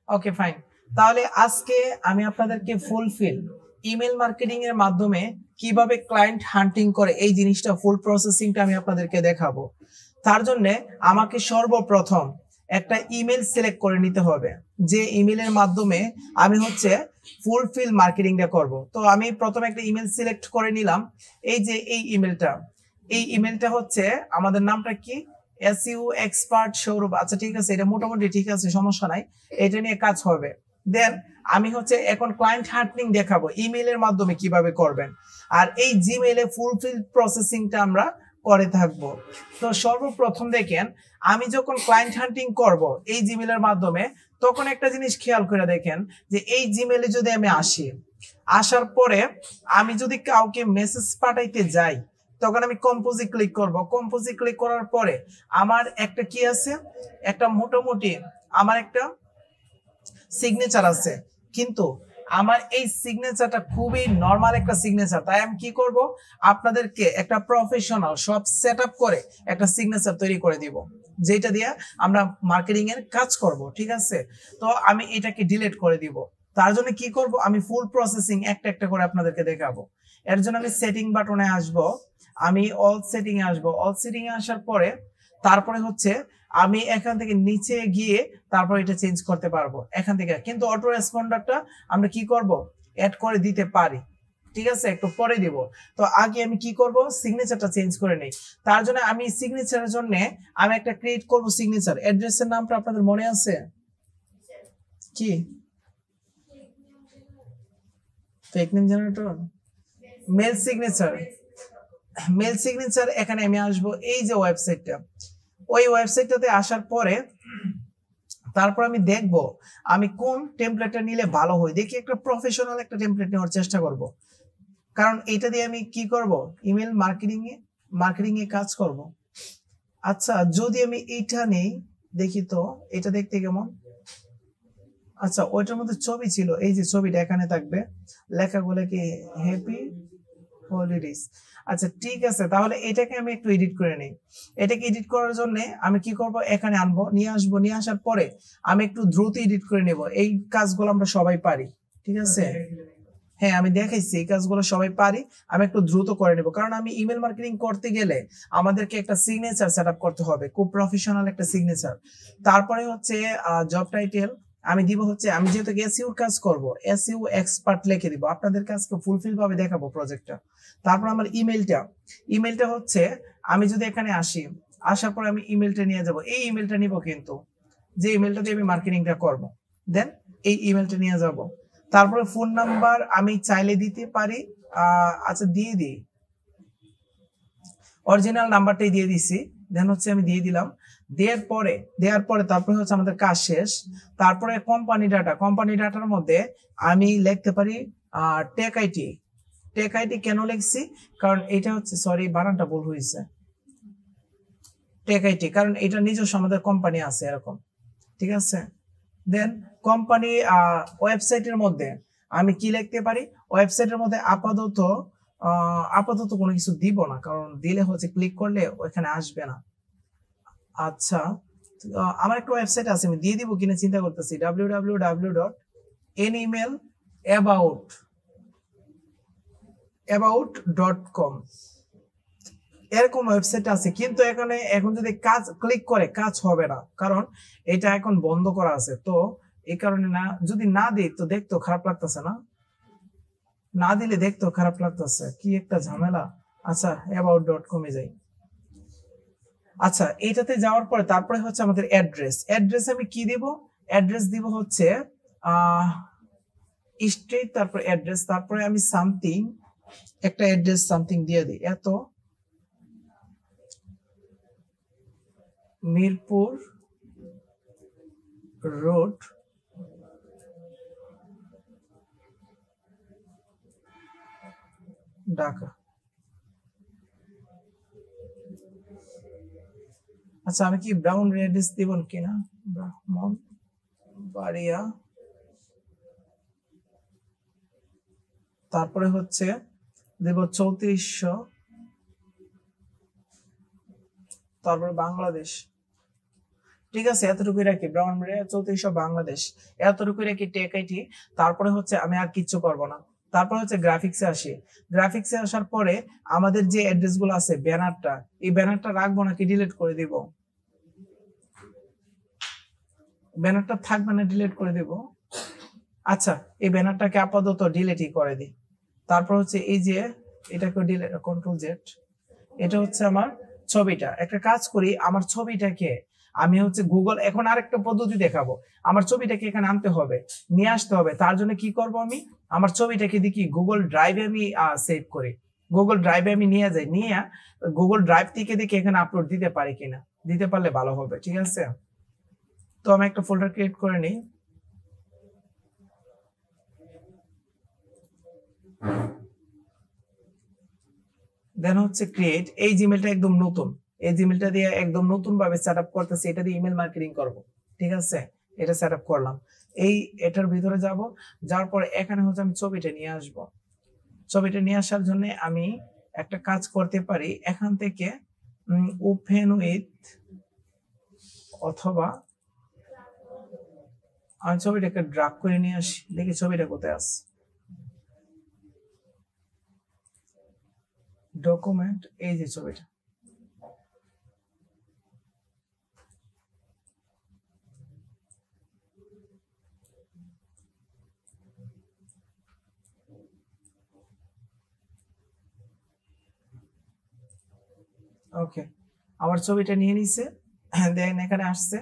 Okay fine. তাহলে আজকে আমি আপনাদেরকে ফুলফিল ইমেল মার্কেটিং এর মাধ্যমে কিভাবে ক্লায়েন্ট হান্টিং করে এই জিনিসটা ফুল প্রসেসিংটা আমি আপনাদেরকে দেখাবো। তার জন্য আমাকে সর্বপ্রথম একটা ইমেল সিলেক্ট করে নিতে হবে, যে ইমেলের মাধ্যমে আমি হচ্ছে ফুলফিল মার্কেটিংটা করব। তো আমি প্রথমে একটা ইমেল সিলেক্ট করে নিলাম। এই যে এই ইমেলটা হচ্ছে আমাদের নামটা কি, এসইও এক্সপার্ট সৌরভ। আচ্ছা ঠিক আছে, এটা মোটামুটি ঠিক আছে, সমস্যা নাই, এটা নিয়ে কাজ হবে। দেন আমি হচ্ছে এখন ক্লায়েন্ট হান্টিং দেখাবো ইমেইলের মাধ্যমে কিভাবে করবেন, আর এই জিমেইলে ফুলফিল প্রসেসিংটা আমরা করে থাকবো। তো সর্বপ্রথম দেখেন, আমি যখন ক্লায়েন্ট হান্টিং করব এই জিমেইলের মাধ্যমে, তখন একটা জিনিস খেয়াল করে দেখেন যে এই জিমেইলে যদি আমি আসার পরে আমি যদি কাউকে মেসেজ পাঠাইতে যাই, তখন আমি কম্পোজে ক্লিক করব। কম্পোজে ক্লিক করার পরে আমার একটা কি আছে, একটা মোটামুটি আমার একটা সিগনেচার আছে, কিন্তু আমার এই সিগনেচারটা খুবই নরমাল একটা সিগনেচার। তাই আমি কি করব, আপনাদেরকে একটা প্রফেশনাল সব সেটআপ করে একটা সিগনেচার তৈরি করে দিব, যেটা দিয়ে আমরা মার্কেটিং এর কাজ করব। ঠিক আছে, তো আমি এটাকে ডিলিট করে দিব। তার জন্য কি করব, আমি ফুল প্রসেসিং একটা একটা করে আপনাদেরকে দেখাবো। এর জন্য আমি সেটিং বাটনে আসব, আমি অল সেটিং এ আসবো। অল সেটিং এ আসার পরে তারপরে হচ্ছে আমি এখান থেকে নিচে গিয়ে তারপর এটা চেঞ্জ করতে পারবো এখান থেকে, কিন্তু অটো রেসপন্ডারটা আমরা কি করব, অ্যাড করে দিতে পারি। ঠিক আছে, একটু পরে দিব। তো আগে আমি কি করব, সিগনেচারটা চেঞ্জ করে নেই। তার জন্য আমি সিগনেচারের জন্য আমি একটা ক্রিয়েট করব সিগনেচার। অ্যাড্রেসের নামটা আপনাদের মনে আছে কি? Fake name generator, mail signature. Mail signature এখানে আমি আসবো, এই যে ওয়েবসাইটটা, ওই ওয়েবসাইটটাতে আসার পরে তারপর আমি দেখব আমি কোন টেমপ্লেটটা নিলে ভালো হয়। দেখি একটা প্রফেশনাল একটা টেমপ্লেট নেওয়ার চেষ্টা করব, কারণ এটা দিয়ে আমি কি করব, ইমেল মার্কেটিং এ কাজ করব। আচ্ছা যদি আমি এইটা নেই, দেখি তো এটা দেখতে কেমন। আচ্ছা ওইটার মধ্যে ছবি ছিল, এই যে ছবিটা এখানে থাকবে, লেখাগুলো কি হ্যাপি হলিডেজ। আচ্ছা ঠিক আছে, তাহলে এটাকে আমি একটু এডিট করে নেই। এটাকে এডিট করার জন্য আমি কি করব, এখানে আনবো, নিয়ে আসবো। নিয়ে আসার পরে আমি একটু দ্রুত এডিট করে নেব। এই কাজগুলো আমরা সবাই পারি, ঠিক আছে? হ্যাঁ আমি দেখাইছি, এই কাজগুলো সবাই পারি। আমি একটু দ্রুত করে নেব, কারণ আমি ইমেল মার্কেটিং করতে গেলে আমাদেরকে একটা সিগনেচার সেট আপ করতে হবে, খুব প্রফেশনাল একটা সিগনেচার। তারপরে হচ্ছে জব টাইটেল আমি দিব হচ্ছে, আমি যেহেতু এসইওর কাজ করব, এসইও এক্সপার্ট লিখে দিব। আপনাদের কাজকে ফুলফিল ভাবে দেখাবো প্রজেক্টটা। তারপর আমার ইমেলটা হচ্ছে, আমি যদি এখানে আসার পর আমি ইমেলটা নিয়ে যাব। এই ইমেলটা নিব, কিন্তু যে ইমেলটা দিয়ে আমি মার্কেটিংটা করব, দেন এই ইমেলটা নিয়ে যাব। তারপরে ফোন নাম্বার আমি চাইলে দিতে পারি। আচ্ছা দিয়ে দিই, অরিজিনাল নাম্বারটাই দিয়ে দিছি। দেন হচ্ছে আমি দিয়ে দিলাম। দেওয়ার পরে তারপরে হচ্ছে আমাদের কাজ শেষ। তারপরে কোম্পানি ডাটার মধ্যে আমি লিখতে পারি টেক আইটি। কেন লিখছি, কারণ এটা হচ্ছে, সরি বানানটা ভুল হয়েছে, টেক আইটি, কারণ এটা নিজস্ব আমাদের কোম্পানি আছে এরকম। ঠিক আছে, দেন কোম্পানি ওয়েবসাইটের মধ্যে আমি কি লিখতে পারি, ওয়েবসাইটের মধ্যে আপাতত কোনো কিছু দিব না, কারণ দিলে হচ্ছে ক্লিক করলে ওইখানে আসবে না। আচ্ছা আমার একটা ওয়েবসাইট আছে, আমি দিয়ে দিব কিনা চিন্তা করতেছি, www.nemail.about.com, এরকম ওয়েবসাইট আছে। কিন্তু এখানে এখন যদি কাজ ক্লিক করে কাজ হবে না, কারণ এটা এখন বন্ধ করা আছে। তো এই কারণে না, যদি না দিই তো দেখতেও খারাপ লাগতেছে, না দিলে দেখতেও খারাপ লাগতেছে, কি একটা ঝামেলা। আচ্ছা about.com এ যাই। আচ্ছা এইটাতে যাওয়ার পরে তারপরে হচ্ছে আমাদের অ্যাড্রেস আমি কি দিব, অ্যাড্রেস দিব হচ্ছে স্ট্রিট, তারপর অ্যাড্রেস, তারপরে আমি সামথিং একটা অ্যাড্রেস সামথিং দিয়ে দিই, এত মিরপুর রোড ঢাকা। আচ্ছা আমি কি ব্রাউন অ্যাড্রেস দিব কিনা, ব্রাহ্মণ বাড়িয়া, তারপরে হচ্ছে দেব 3400, তারপরে বাংলাদেশ। ঠিক আছে, এতটুকুই রাখি। ব্রাহ্মণবাড়িয়া 3400 বাংলাদেশ, এতটুকুই রাখি টেক আইটি। তারপরে হচ্ছে আমি আর কিচ্ছু করব না। তারপর হচ্ছে গ্রাফিক্সে আসি। গ্রাফিক্সে আসার পরে আমাদের যে অ্যাড্রেস গুলো আছে, ব্যানারটা, এই ব্যানারটা রাখবো নাকি ডিলিট করে দিব? ব্যানারটা থাকবে না, ডিলিট করে দিব। আচ্ছা, এই ব্যানারটাকে আপাতত ডিলিটই করে দিই। তারপর হচ্ছে এই যে এটাকে ডিলিট, কন্ট্রোল জেড। এটা হচ্ছে আমার ছবিটা। একটা কাজ করি, আমার ছবিটাকে আমি হচ্ছে গুগল, এখন আরেকটা পদ্ধতি দেখাবো। আমার ছবিটাকে এখানে আনতে হবে, নিয়ে আসতে হবে। তার জন্য কি করব, আমি আমার ছবিটাকে দেখি গুগল ড্রাইভে আমি সেভ করি। গুগল ড্রাইভে আমি নিয়ে যাই, নিয়ে গুগল ড্রাইভ থেকে দেখি এখানে আপলোড দিতে পারি কিনা। দিতে পারলে ভালো হবে, ঠিক আছে। তো আমি একটা ফোল্ডার ক্রিয়েট করে নিই। দেন হচ্ছে ক্রিয়েট। এই জিমেলটা একদম নতুন, এই জিমেলটা দিয়ে একদম নতুন ভাবে সেট আপ করতেছি। এটা দিয়ে ইমেল মার্কেটিং করব, ঠিক আছে। এটা সেট আপ করলাম। এটার ভিতরে যাব, যাওয়ার পরে এখানে হচ্ছে আমি ছবিটা নিয়ে আসব। ছবিটা নিয়ে আসার জন্য আমি একটা কাজ করতে পারি, এখান থেকে ওপেন উইথ, অথবা আমি ছবিটাকে ড্রাগ করে নিয়ে আসি। দেখি ছবিটা কোথায় আছে। ডকুমেন্ট, এই যে ছবিটা। ওকে, আমার ছবিটা নিয়ে নিছে, দেন এখানে আসছে।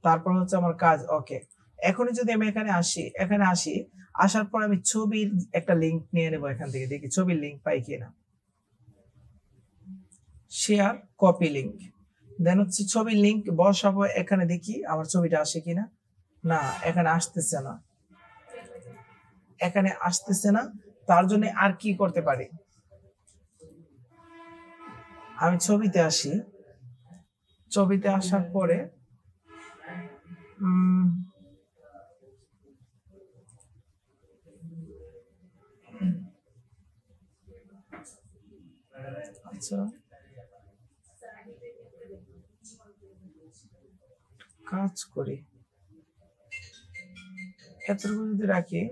তারপর হচ্ছে আমার কাজ ওকে। এখনই যদি আমি এখানে আসি, আসার পর আমি ছবির একটা লিংক নিয়ে নেবো এখান থেকে। দেখি ছবির লিংক পাই কিনা। Share, copy link. দেন হচ্ছে ছবির লিংক বসাবো এখানে, দেখি আমার ছবিটা আসে কিনা। না, এখানে আসতেছে না, এখানে আসতেছে না। তার জন্য আর কি করতে পারি, আমি ছবিতে আসি। ছবিতে আসার পরে আচ্ছা, কাজ করি, এতটুকু যদি রাখি।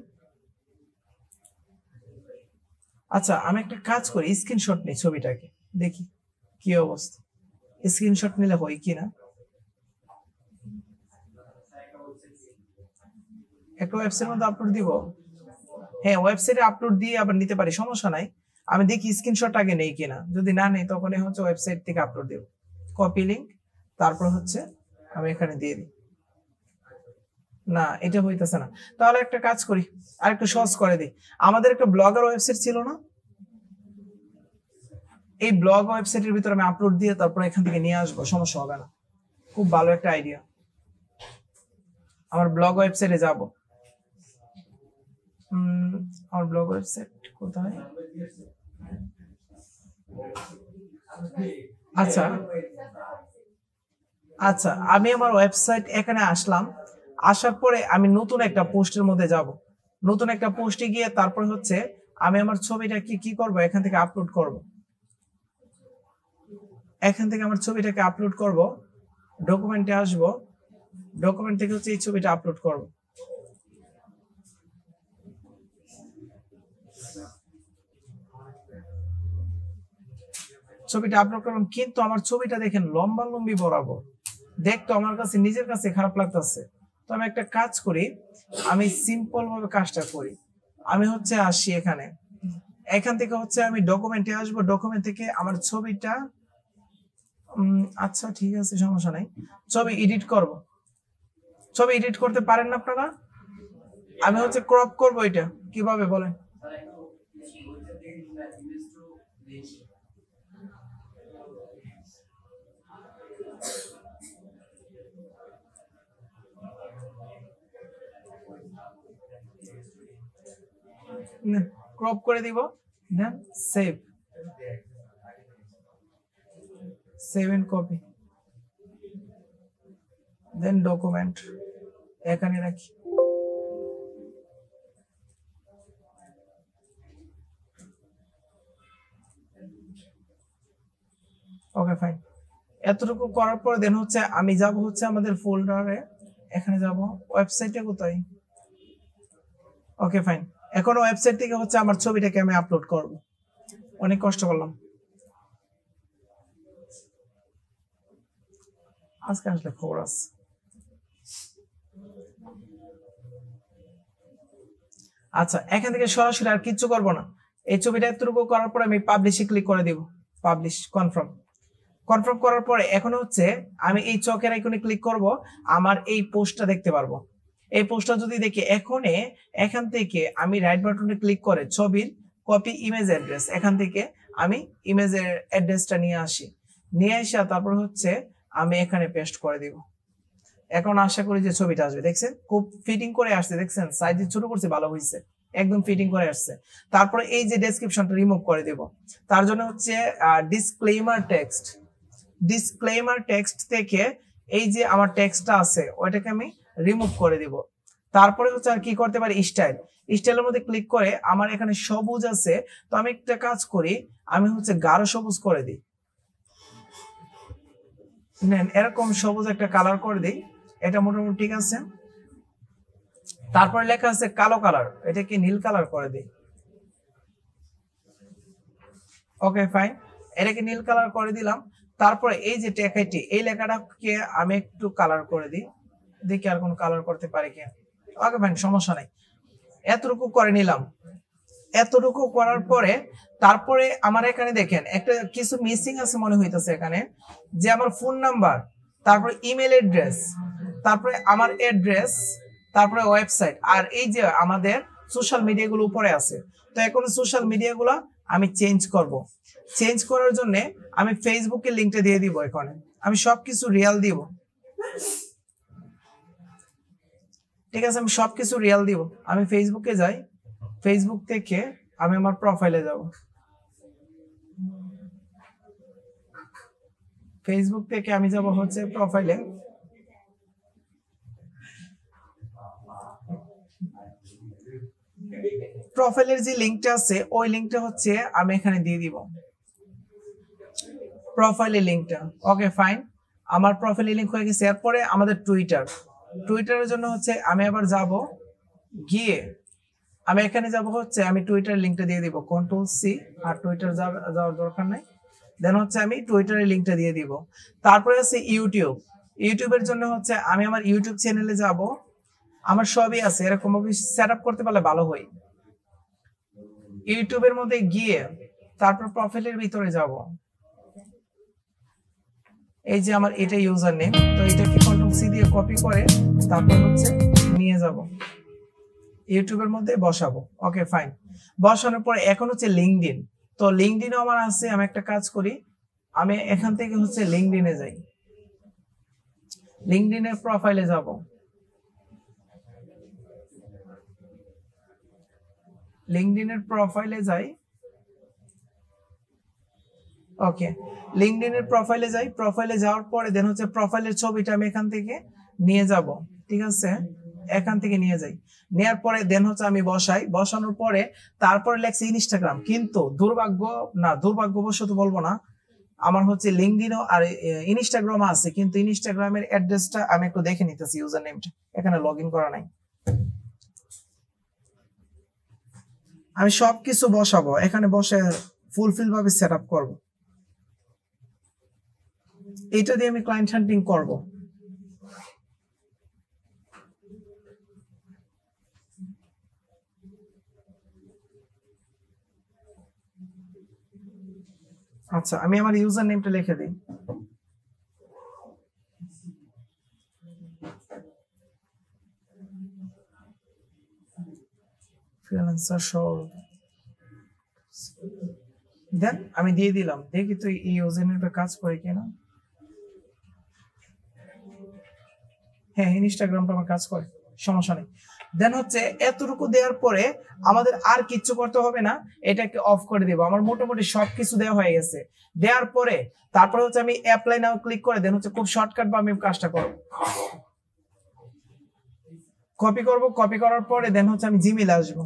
আচ্ছা, আমি একটা কাজ করি, স্ক্রিনশট নিই ছবিটাকে, দেখি কি অবস্থা। স্ক্রিনশট নিলে হয় কিনা। একটা ওয়েবসাইটের মধ্যে আপলোড দিব। হ্যাঁ, ওয়েবসাইটে আপলোড দিয়ে আবার নিতে পারি, সমস্যা নাই। আমি দেখি স্ক্রিনশট আগে নেই কিনা, যদি না নেই তখন হচ্ছে ওয়েবসাইট থেকে আপলোড দেব। কপি লিংক, তারপর হচ্ছে আমি এখানে দিয়ে দিই। না, এটা হইতেছে না। তাহলে একটা কাজ করি, আর একটু সহজ করে দিই। আমাদের একটা ব্লগার ওয়েবসাইট ছিল না, এই ব্লগ ওয়েবসাইটের ভিতরে আমি আপলোড দিয়ে তারপর এখান থেকে নিয়ে আসবো, সমস্যা হবে না। খুব ভালো একটা আইডিয়া। আমার ব্লগ ওয়েবসাইটে যাব। আমার ব্লগ ওয়েবসাইট কোথায়? আচ্ছা আচ্ছা, আমি আমার ওয়েবসাইট এখানে আসলাম। আসার পরে আমি নতুন একটা পোস্টের মধ্যে যাব। নতুন একটা পোস্টে গিয়ে তারপর হচ্ছে আমি আমার ছবিটাকে কি করব, এখান থেকে আপলোড করব। এখান থেকে আমার ছবিটাকে আপলোড করব, ডকুমেন্টে আসব, ডকুমেন্ট থেকে হচ্ছে এই ছবিটা আপলোড করব। ছবিটা আপলোড করলাম, কিন্তু আমার ছবিটা দেখেন লম্বা লম্বি বরাবর, দেখতো আমার কাছে নিজের কাছে খারাপ লাগতেছে। তো আমি একটা কাজ করি, আমি সিম্পল ভাবে কাজটা করি। আমি হচ্ছে আসি এখানে, এখান থেকে হচ্ছে আমি ডকুমেন্টে আসবো, ডকুমেন্ট থেকে আমার ছবিটা আচ্ছা ঠিক আছে, সমস্যা নাই। ছবি এডিট করব। ছবি এডিট করতে পারেন না আপনারা? আমি হচ্ছে ক্রপ করব। এটা কিভাবে বলেন? ক্রপ করে দিব, then save, save and copy, then document এখানে রাখি। Okay fine. এতটুকু করার পরে দেন হচ্ছে আমি যাব হচ্ছে আমাদের ফোল্ডারে, এখানে যাব, ওয়েবসাইটে কোথায়, ওকে ফাইন। এখন ওয়েবসাইট থেকে হচ্ছে আমার ছবিটাকে আমি আপলোড করব, অনেক কষ্ট করলাম আজকে, আসলে খবর আছে। আচ্ছা, এখান থেকে সরাসরি আর কিচ্ছু করব না, এই ছবিটা এতটুকু করার পরে আমি পাবলিশে ক্লিক করে দিব, পাবলিশ, কনফার্ম। কনফার্ম করার পরে এখন হচ্ছে আমি এই চকের আইকনে ক্লিক করব, আমার এই পোস্টটা দেখতে পারবো। এই পোস্টটা যদি দেখি এখান থেকে আমি রাইট বাটনে ক্লিক করে ছবির কপি ইমেজ অ্যাড্রেস, এখান থেকে আমি ইমেজের অ্যাড্রেসটা নিয়ে আসি, নিয়ে আসা তারপর হচ্ছে আমি এখানে পেস্ট করে দিব। এখন আশা করি যে ছবিটা আসবে, দেখছেন খুব ফিটিং করে আসছে, দেখছেন সাইজ ছোট করছে, ভালো হয়েছে, একদম ফিটিং করে আসছে। তারপরে এই যে ডেসক্রিপশনটা রিমুভ করে দেব, তার জন্য হচ্ছে ডিসক্লেমার টেক্সট থেকে এই যে আমার টেক্সটটা আছে ওইটাকে আমি রিমুভ করে দিব। তারপরে হচ্ছে আর কি করতে পারি, স্টাইলের মধ্যে ক্লিক করে আমার এখানে সবুজ আছে, তো আমি একটা কাজ করি, আমি হচ্ছে গাঢ় সবুজ করে দিই, নেন এরকম সবুজ একটা কালার করে দিই, এটা মোটামুটি ঠিক আছে। তারপরে লেখা আছে কালো কালার, এটাকে নীল কালার করে দিই, ওকে ফাইন, এটাকে নীল কালার করে দিলাম। তারপরে এই যে টেকাইটি, এই লেখাটাকে আমি একটু কালার করে দিই, দেখি আর কোনো কালার করতে পারি কি, ওকে ফাইন, সমস্যা নাই। এতটুকু করে নিলাম, এতটুকু করার পরে তারপরে আমার এখানে দেখেন একটা কিছু মিসিং আছে মনে হইতেছে এখানে, যে আমার ফোন নাম্বার, তারপরে ইমেল অ্যাড্রেস, তারপরে আমার অ্যাড্রেস, তারপরে ওয়েবসাইট, আর এই যে আমাদের সোশ্যাল মিডিয়াগুলো উপরে আছে। তো এখন সোশ্যাল মিডিয়াগুলো আমি চেঞ্জ করব। চেঞ্জ করার জন্য আমি ফেসবুকের লিঙ্কটা দিয়ে দিব, এখানে আমি সবকিছু রিয়াল দিব, ঠিক আছে, আমি সবকিছু রিয়াল দিব। আমি ফেসবুকে যাই, ফেসবুক থেকে আমি আমার প্রোফাইলে যাব, ফেসবুক থেকে আমি যাব হচ্ছে প্রোফাইলে, প্রোফাইলের যে লিঙ্কটা আছে ওই লিঙ্কটা হচ্ছে আমি এখানে দিয়ে দিব, প্রোফাইলের লিঙ্কটা, ওকে ফাইন। আমার প্রোফাইলের লিঙ্ক হয়ে গেছে। এরপরে আমাদের টুইটারের জন্য হচ্ছে আমি আবার যাব, গিয়ে আমি এখানে যাব হচ্ছে আমি টুইটারের লিঙ্কটা দিয়ে দিব, Ctrl+C, আর টুইটার যাওয়ার দরকার নাই, দেন হচ্ছে আমি টুইটারের লিঙ্কটা দিয়ে দিব। তারপরে আছে ইউটিউবের জন্য হচ্ছে আমি আমার ইউটিউব চ্যানেলে যাব, আমার সবই আছে, এরকম সেট আপ করতে পারলে ভালো হয়। ইউটিউবের মধ্যে গিয়ে তারপর প্রোফাইলের ভিতরে যাব, এই যে আমার এটা ইউজার নেম, তো এটাকে Ctrl+C দিয়ে কপি করে তারপর হচ্ছে নিয়ে যাব, ইউটিউবের মধ্যে বসাবো, ওকে ফাইন। বসানোর পরে এখন হচ্ছে লিঙ্কডইন, তো লিঙ্কডইনও আমার আছে, আমি একটা কাজ করি, আমি এখান থেকে হচ্ছে লিঙ্কডইনে যাই, লিঙ্কডইনের প্রোফাইলে যাব, লিঙ্কডইনের প্রোফাইলে যাই, ওকে, লিঙ্কডইনের প্রোফাইলে যাই, প্রোফাইলে যাওয়ার পরে দেন হচ্ছে প্রোফাইলের ছবিটা আমি এখান থেকে নিয়ে যাব, ঠিক আছে, এখান থেকে নিয়ে যাই, নেওয়ার পরে দেন হচ্ছে আমি বসাই, বসানোর পরে তারপরে লেখছি ইনস্টাগ্রাম, কিন্তু দুর্ভাগ্যবশত বলবো না, আমার হচ্ছে লিঙ্কডইনও আর ইনস্টাগ্রাম আছে, কিন্তু ইনস্টাগ্রামের অ্যাড্রেসটা আমি একটু দেখে নিতেছি, ইউজার নেমটা এখানে লগইন করা নাই, আমি সবকিছু বসাবো, এখানে বসে ফুলফিল ভাবে সেট আপ করবো, এটা দিয়ে আমি ক্লায়েন্ট হান্টিং করব। আচ্ছা, আমি আমার ইউজার নেমটা লিখে দিই, ফ্রিল্যান্সার শো, দেন আমি দিয়ে দিলাম, দেখি তো এই ইউজার নেমটা কাজ করে কিনা। হ্যাঁ, ইনস্টাগ্রামটা আমার কাজ করে, সমস্যা নেই। দেন হচ্ছে এতটুকু দেওয়ার পরে আমাদের আর কিচ্ছু করতে হবে না, এটাকে অফ করে দেবো, আমার মোটামুটি সবকিছু দেওয়া হয়ে গেছে। দেওয়ার পরে তারপরে হচ্ছে আমি অ্যাপ্লাই নাও ক্লিক করে দেন হচ্ছে খুব শর্টকাট বা আমি কাজটা করব, কপি করার পরে দেন হচ্ছে আমি জিমেইলে আসবো,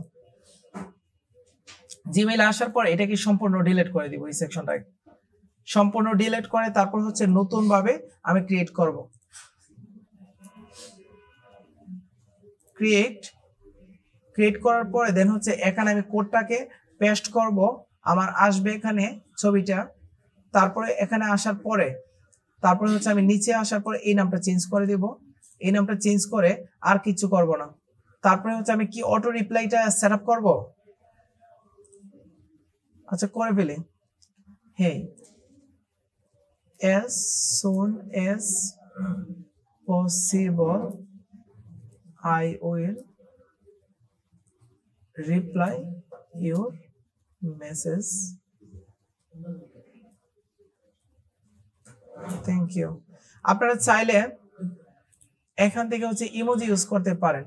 জিমেইলে আসার পরে এটাকে সম্পূর্ণ ডিলিট করে দিব, এই সেকশনটাকে সম্পূর্ণ ডিলিট করে তারপর হচ্ছে নতুন ভাবে আমি ক্রিয়েট করব। ক্রিয়েট করার পরে দেন হচ্ছে এখানে আমি কোডটাকে পেস্ট করব, আমার আসবে এখানে ছবিটা। তারপরে এখানে আসার পরে তারপরে হচ্ছে আমি নিচে আসার পরে এই নামটা চেঞ্জ করে দেব। এই নামটা চেঞ্জ করে আর কিছু করব না। তারপরে হচ্ছে আমি কি অটো রিপ্লাইটা সেট আপ করবো। আচ্ছা করে ফেলি। hey as soon as possible I will reply your message, thank you। আপনারা চাইলে এখান থেকে হচ্ছে ইমোজি ইউজ করতে পারেন।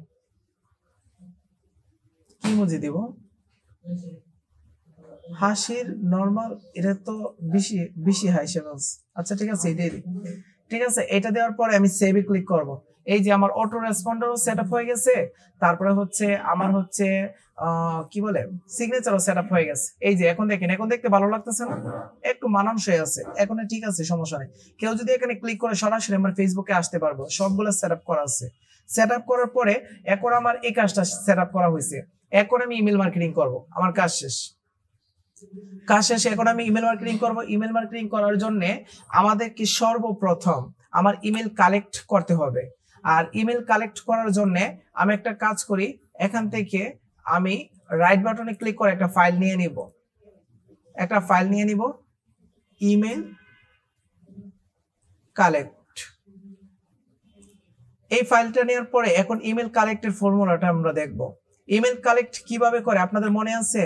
কি ইমোজি দিব? হাসির নরমাল, এটা তো বেশি বেশি হাসি। আচ্ছা ঠিক আছে, এটাই দিই। ঠিক আছে, এটা দেওয়ার পরে আমি সেভে ক্লিক করব। এই যে আমার অটো রেসপন্ডারও সেট আপ হয়ে গেছে, তারপরে হচ্ছে আমার হচ্ছে কি বলে সিগনেচারও সেট আপ হয়ে গেছে। এই যে এখন দেখেন, এখন দেখতে ভালো লাগতেছে না? একটু মানানসই আছে এখন, ঠিক আছে, সমস্যা নেই। কেউ যদি এখানে ক্লিক করে সরাসরি আমার ফেসবুকে আসতে পারবো, সবগুলো সেট আপ করা আছে। সেট আপ করার পরে এখন আমার এই কাজটা সেট আপ করা হয়েছে। এখন আমি ইমেল মার্কেটিং করব, আমার কাজ শেষ। এখন আমি ইমেল মার্কেটিং করব। ইমেল মার্কেটিং করার জন্য আমাদেরকে সর্বপ্রথম আমার ইমেল কালেক্ট করতে হবে। আর ইমেল কালেক্ট করার জন্য আমি একটা কাজ করি, এখান থেকে আমি রাইট বাটনে ক্লিক করে একটা ফাইল নিয়ে নিব, ইমেল কালেক্ট। এই ফাইলটা নেওয়ার পরে এখন ইমেল কালেক্টের ফর্মুলাটা আমরা দেখব। ইমেল কালেক্ট কিভাবে করে আপনাদের মনে আছে?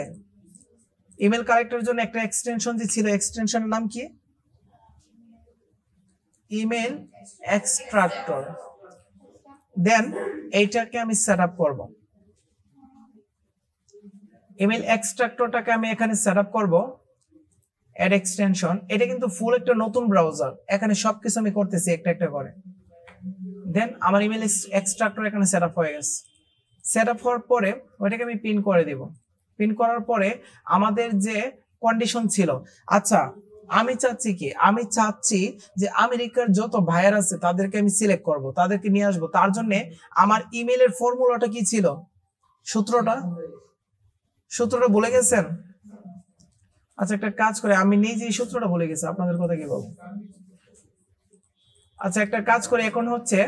ইমেল কালেক্টরের জন্য একটা এক্সটেনশন যে ছিল, এক্সটেনশনের নাম কি? Email extractor. দেন এইটাকে আমি সেট আপ করব। ইমেল এক্সট্রাক্টরটাকে আমি এখানে সেট আপ করব। অ্যাড এক্সটেনশন, এটা কিন্তু ফুল একটা নতুন ব্রাউজার, এখানে সবকিছু আমি করতেছি একটা একটা করে। দেন আমার ইমেল এক্সট্রাক্টর এখানে সেট আপ হয়ে গেছে। সেট আপ হওয়ার পরে ওইটাকে আমি পিন করে দিব। পিন করার পরে আমাদের যে কন্ডিশন ছিল, আচ্ছা আমি চাচ্ছি যে আমেরিকার যত ভাইয়ার আছে তাদেরকে আমি সিলেক্ট করব, তাদেরকে নিয়ে আসবো। তার জন্য আমার ইমেলের ফর্মুলাটা কি ছিল? সূত্রটা ভুলে গেছেন? আচ্ছা একটা কাজ করে, আমি নিজে এই সূত্রটা ভুলে গেছি, আপনাদের কথা কি বলবো। আচ্ছা একটা কাজ করে, এখন হচ্ছে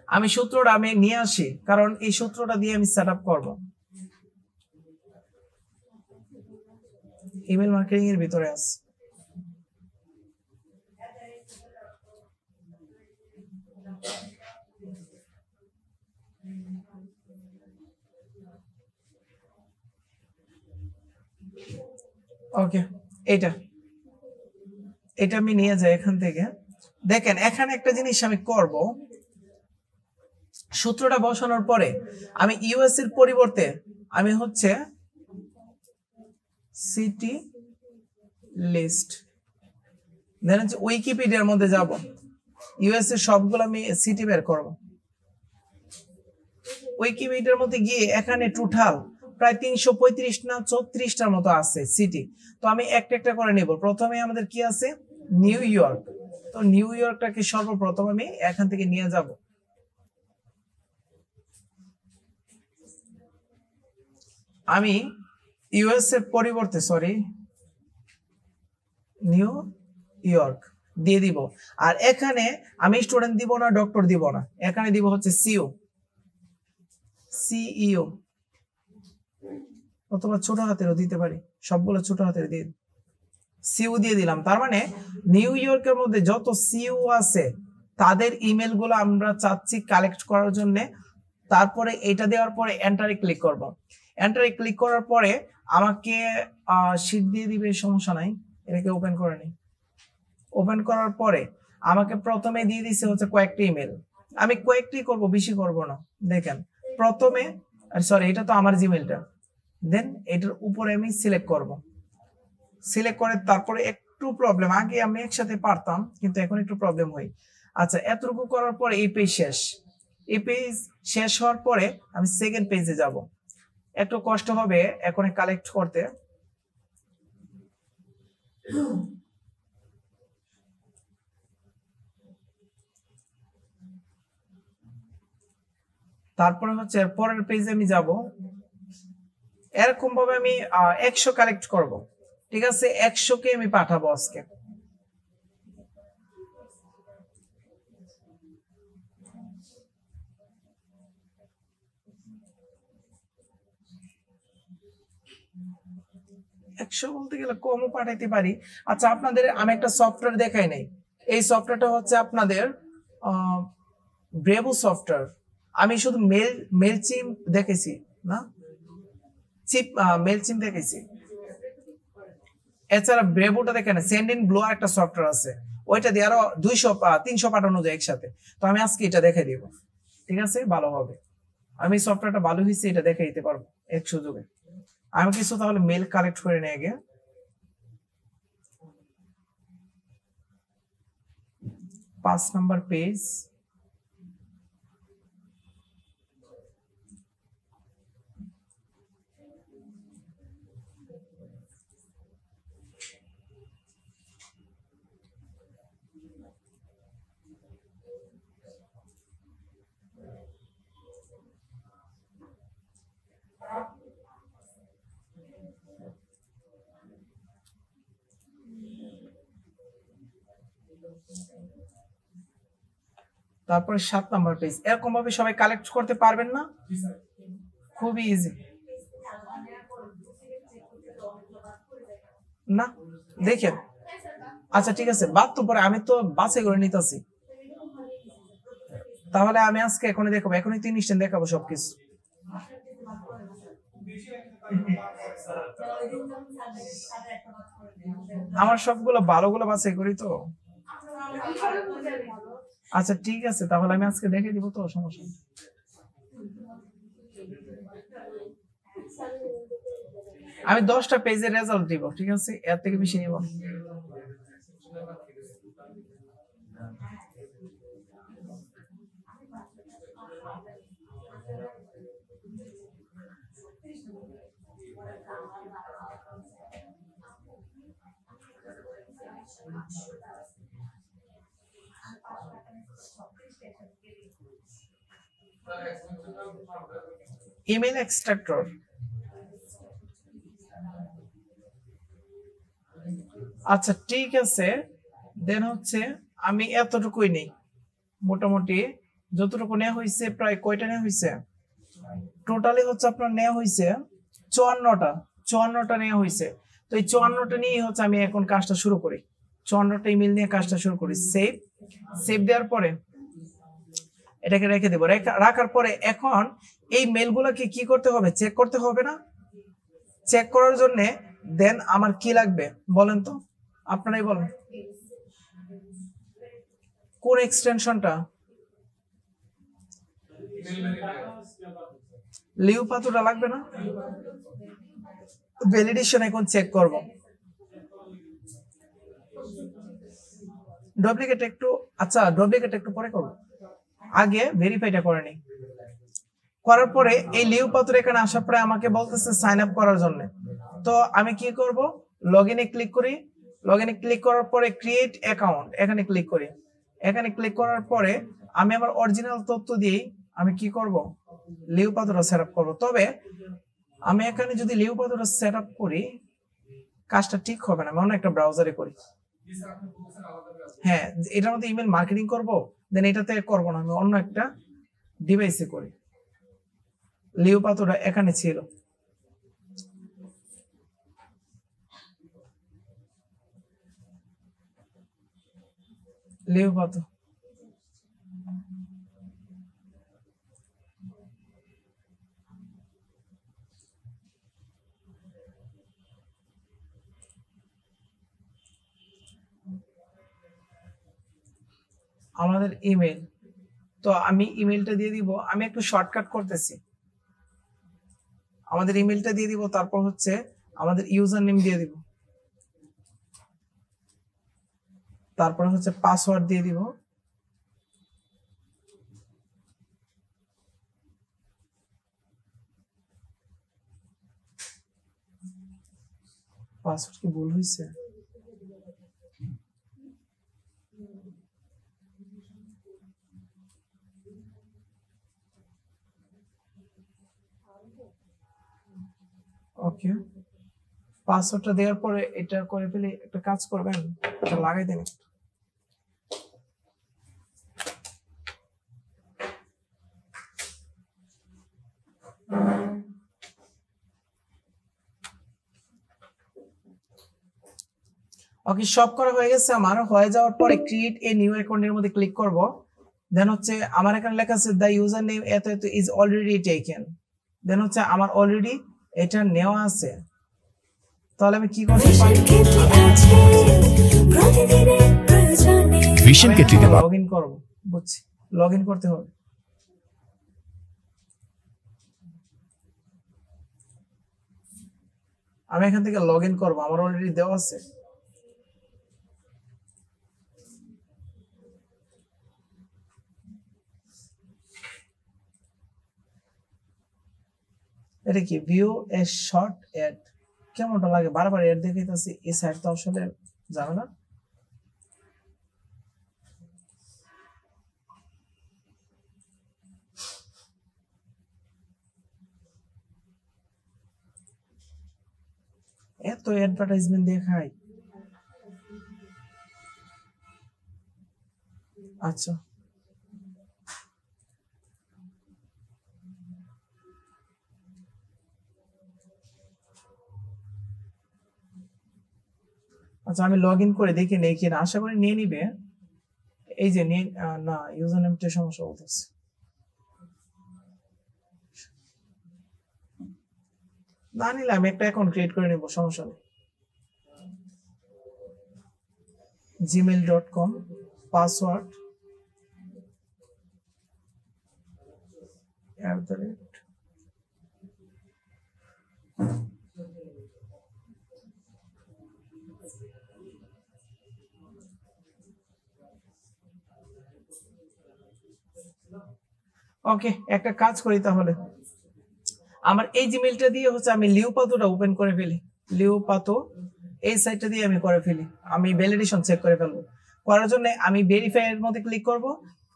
আমি সূত্রটা আমি নিয়ে আসি, কারণ এই সূত্রটা দিয়ে আমি সেট আপ করবো। ইমেল মার্কেটিং এর ভিতরে আছে। ওকে, এটা আমি নিয়ে যাই এখান থেকে। দেখেন এখানে একটা জিনিস আমি করব, সূত্রটা বসানোর পরে আমি ইউএস এর পরিবর্তে আমি হচ্ছে সিটি লিস্ট, দেন হচ্ছে উইকিপিডিয়ার মধ্যে যাব, ইউএস এর সবগুলো আমি সিটি বের করব। উইকিপিডিয়ার মধ্যে গিয়ে এখানে টোটাল প্রায় 335 না 34টার মতো আছে সিটি। তো আমি একটা একটা করে নেব। প্রথমে আমাদের কি আছে? New York. তো নিউ ইয়র্কটাকে সর্বপ্রথম আমি এখান থেকে নিয়ে যাব। আমি ইউএস এর পরিবর্তে নিউ ইয়র্ক দিয়ে দিব। আর এখানে আমি স্টুডেন্ট দিব না, ডক্টর দিব না, এখানে দিব হচ্ছে সিইও, অথবা ছোট হাতেরও দিতে পারি, সবগুলো ছোট হাতের দিয়ে সিইও দিয়ে দিলাম। তার মানে নিউ ইয়র্কের মধ্যে যত সিইও আছে তাদের ইমেল গুলো আমরা চাচ্ছি কালেক্ট করার জন্য। তারপরে এটা দেওয়ার পরে এন্টারে ক্লিক করব। এন্টারে ক্লিক করার পরে আমাকে শীট দিয়ে দিবে, সমস্যা নাই, এটাকে ওপেন করে নিই। ওপেন করার পরে আমাকে প্রথমে দিয়ে দিছে হচ্ছে কয়েকটি ইমেল, আমি কয়েকটি করব, বেশি করব না। দেখেন প্রথমে এটা তো আমার জিমেলটা, দেন এটার উপরে আমি সিলেক্ট করব। সিলেক্ট করে তারপরে একটু প্রবলেম, আগে আমি একসাথে পারতাম কিন্তু এখন একটু প্রবলেম হয়। আচ্ছা এতটুকু করার পরে এই পেজ শেষ। এই পেজ শেষ হওয়ার পরে আমি সেকেন্ড পেজে যাব। একটু কষ্ট হবে এখন কালেক্ট করতে। তারপরে হচ্ছে পরের পেজে আমি যাব, এরকম ভাবে আমি 100 কালেক্ট করব, ঠিক আছে, 100 কে আমি পাঠাবো আজকে। একশো বলতে গেলে কমও পাঠাইতে পারি। আচ্ছা, আপনাদের আমি একটা সফটওয়্যার দেখাই নাই, এই সফটওয়্যারটা হচ্ছে আপনাদের ব্রেভো সফটওয়্যার। আমি শুধু মেলচিম দেখেছি না, চিপ মেলচিম দেখেছি, এছাড়া ব্রেভোটা দেখেন, সেন্ড ইন ব্লো একটা সফটওয়্যার আছে, ওইটা দিয়ে আরো 200-300 পাঠানো যায় একসাথে। তো আমি আজকে এটা দেখাই দিব, ঠিক আছে, ভালো হবে। আমি সফটওয়্যারটা ভালো হয়েছে এটা দেখে দিতে পারবো এক সুযোগে। আমি কিছু তাহলে মেল কালেক্ট করে নিয়ে আগে। 5 নাম্বার পেজ, তারপরে 7 নাম্বার পেজ। এরকম ভাবে সবাই কালেক্ট করতে পারবেন না? খুবই ইজি না, দেখেন। আচ্ছা ঠিক আছে, বাদ তো পরে, আমি তো বাছাই করে নিতেছি। তাহলে আমি আজকে এখনই দেখাবো, এখনই 3 ইনস্ট্যান্ট দেখাবো সবকিছু। আমার সবগুলো ভালোগুলো বাছাই করি তো। আচ্ছা ঠিক আছে, তাহলে আমি আজকে দেখে দিব, তো সমস্যা নেই। আমি 10টা পেজের রেজাল্ট দিব, ঠিক আছে, এর থেকে বেশি নিব না। ইমেল এক্সট্রাক্টর, আচ্ছা ঠিক আছে। দেন হচ্ছে আমি এতটুকুই নেই, মোটামুটি যতটুকু নেওয়া হয়েছে, প্রায় কয়টা নেওয়া হয়েছে, টোটালি হচ্ছে আপনার নেওয়া হয়েছে 54টা নেওয়া হয়েছে। তো এই 54টা নিয়ে হচ্ছে আমি এখন কাজটা শুরু করি, 54টা ইমেল নিয়ে কাজটা শুরু করি। সেভ দেওয়ার পরে এটাকে রেখে দেবো, রাখার পরে এখন এই মেলগুলোকে কি করতে হবে, চেক করতে হবে না? চেক করার জন্য দেন আমার কি লাগবে বলেন তো, আপনারাই বলেন, কোন এক্সটেনশনটা? লিউ পাথরটা লাগবে না? ভ্যালিডেশন এখন চেক করব। ডুপ্লিকেট একটু, আচ্ছা ডুপ্লিকেট একটু পরে করব, আগে ভেরিফাইটা করে নিই। করার পরে এই লিউ পাথর এখানে আসার পরে আমাকে বলতেছে সাইন আপ করার জন্য। তো আমি কি করব, লগইনে ক্লিক করি, লগইনে ক্লিক করার পরে ক্রিয়েট অ্যাকাউন্ট এখানে ক্লিক করি। এখানে ক্লিক করার পরে আমি আমার অরিজিনাল তথ্য দিয়ে আমি কি করব, লিউ পাথরটা সেট আপ করবো। তবে আমি এখানে যদি লিউ পাথরটা সেট আপ করি কাজটা ঠিক হবে না, আমি অন্য একটা ব্রাউজারে করি। হ্যাঁ, এটার মধ্যে ইমেল মার্কেটিং করব, দেন এটাতে করব না, আমি অন্য একটা ডিভাইসে করি। লিউ পাথরটা এখানে ছিল, লিউ পাথর। আমাদের ইমেল, তো আমি ইমেলটা দিয়ে দিব, আমি একটু শর্টকাট করতেছি। আমাদের ইমেলটা দিয়ে দিব, তারপর হচ্ছে আমাদের ইউজার নেম দিয়ে দিব, তারপর হচ্ছে পাসওয়ার্ড দিয়ে দিব, পাসওয়ার্ড কি ভুল হয়েছে? ওকে, পাসওয়ার্ডটা দেওয়ার পরে এটা করে ফেলে একটা কাজ করবেন, এটা লাগাই দেন। ওকে, সব করা হয়ে গেছে আমার। হয়ে যাওয়ার পরে ক্রিয়েট এ নিউ অ্যাকাউন্টের মধ্যে ক্লিক করব। দেন হচ্ছে আমার এখানে লেখা আছে দ্য ইউজার নেম এত এত ইজ অলরেডি টেকেন। দেন হচ্ছে আমার অলরেডি এটা নেওয়া আছে, তাহলে আমি কি করতে পারি, ভিশন কেটলিতে লগইন করব। বুঝছি, লগইন করতে হবে। আমি এখান থেকে লগইন করব, আমার অলরেডি দেওয়া আছে। এটা কি ভিউ এ শর্ট অ্যাড, কেমনটা লাগে, বারবার অ্যাড দেখাইতেছি। এই সাইট তো আসলে যাবে না। এত অ্যাডভার্টাইজমেন্ট দেখাই। আচ্ছা, আচ্ছা আমি লগ ইন করে দেখি নেই কিনা, আশা করি নিয়ে নিবে। এই যে নিয়ে না, ইউজার নেমটা সমস্যা বলতেছে। না নিলে আমি একটা অ্যাকাউন্ট ক্রিয়েট করে নেব, সমস্যা নেই। gmail.com পাসওয়ার্ড @ ওকে, একটা কাজ করি তাহলে। আমার এই জিমেইলটা দিয়ে হচ্ছে আমি লিওপাতোটা ওপেন করে ফেলি। লিওপাতো এই সাইটটা দিয়ে আমি করে ফেলি। আমি ভ্যালিডেশন চেক করে ফেলবো। করার জন্য আমি ভেরিফাই এর মধ্যে ক্লিক করব।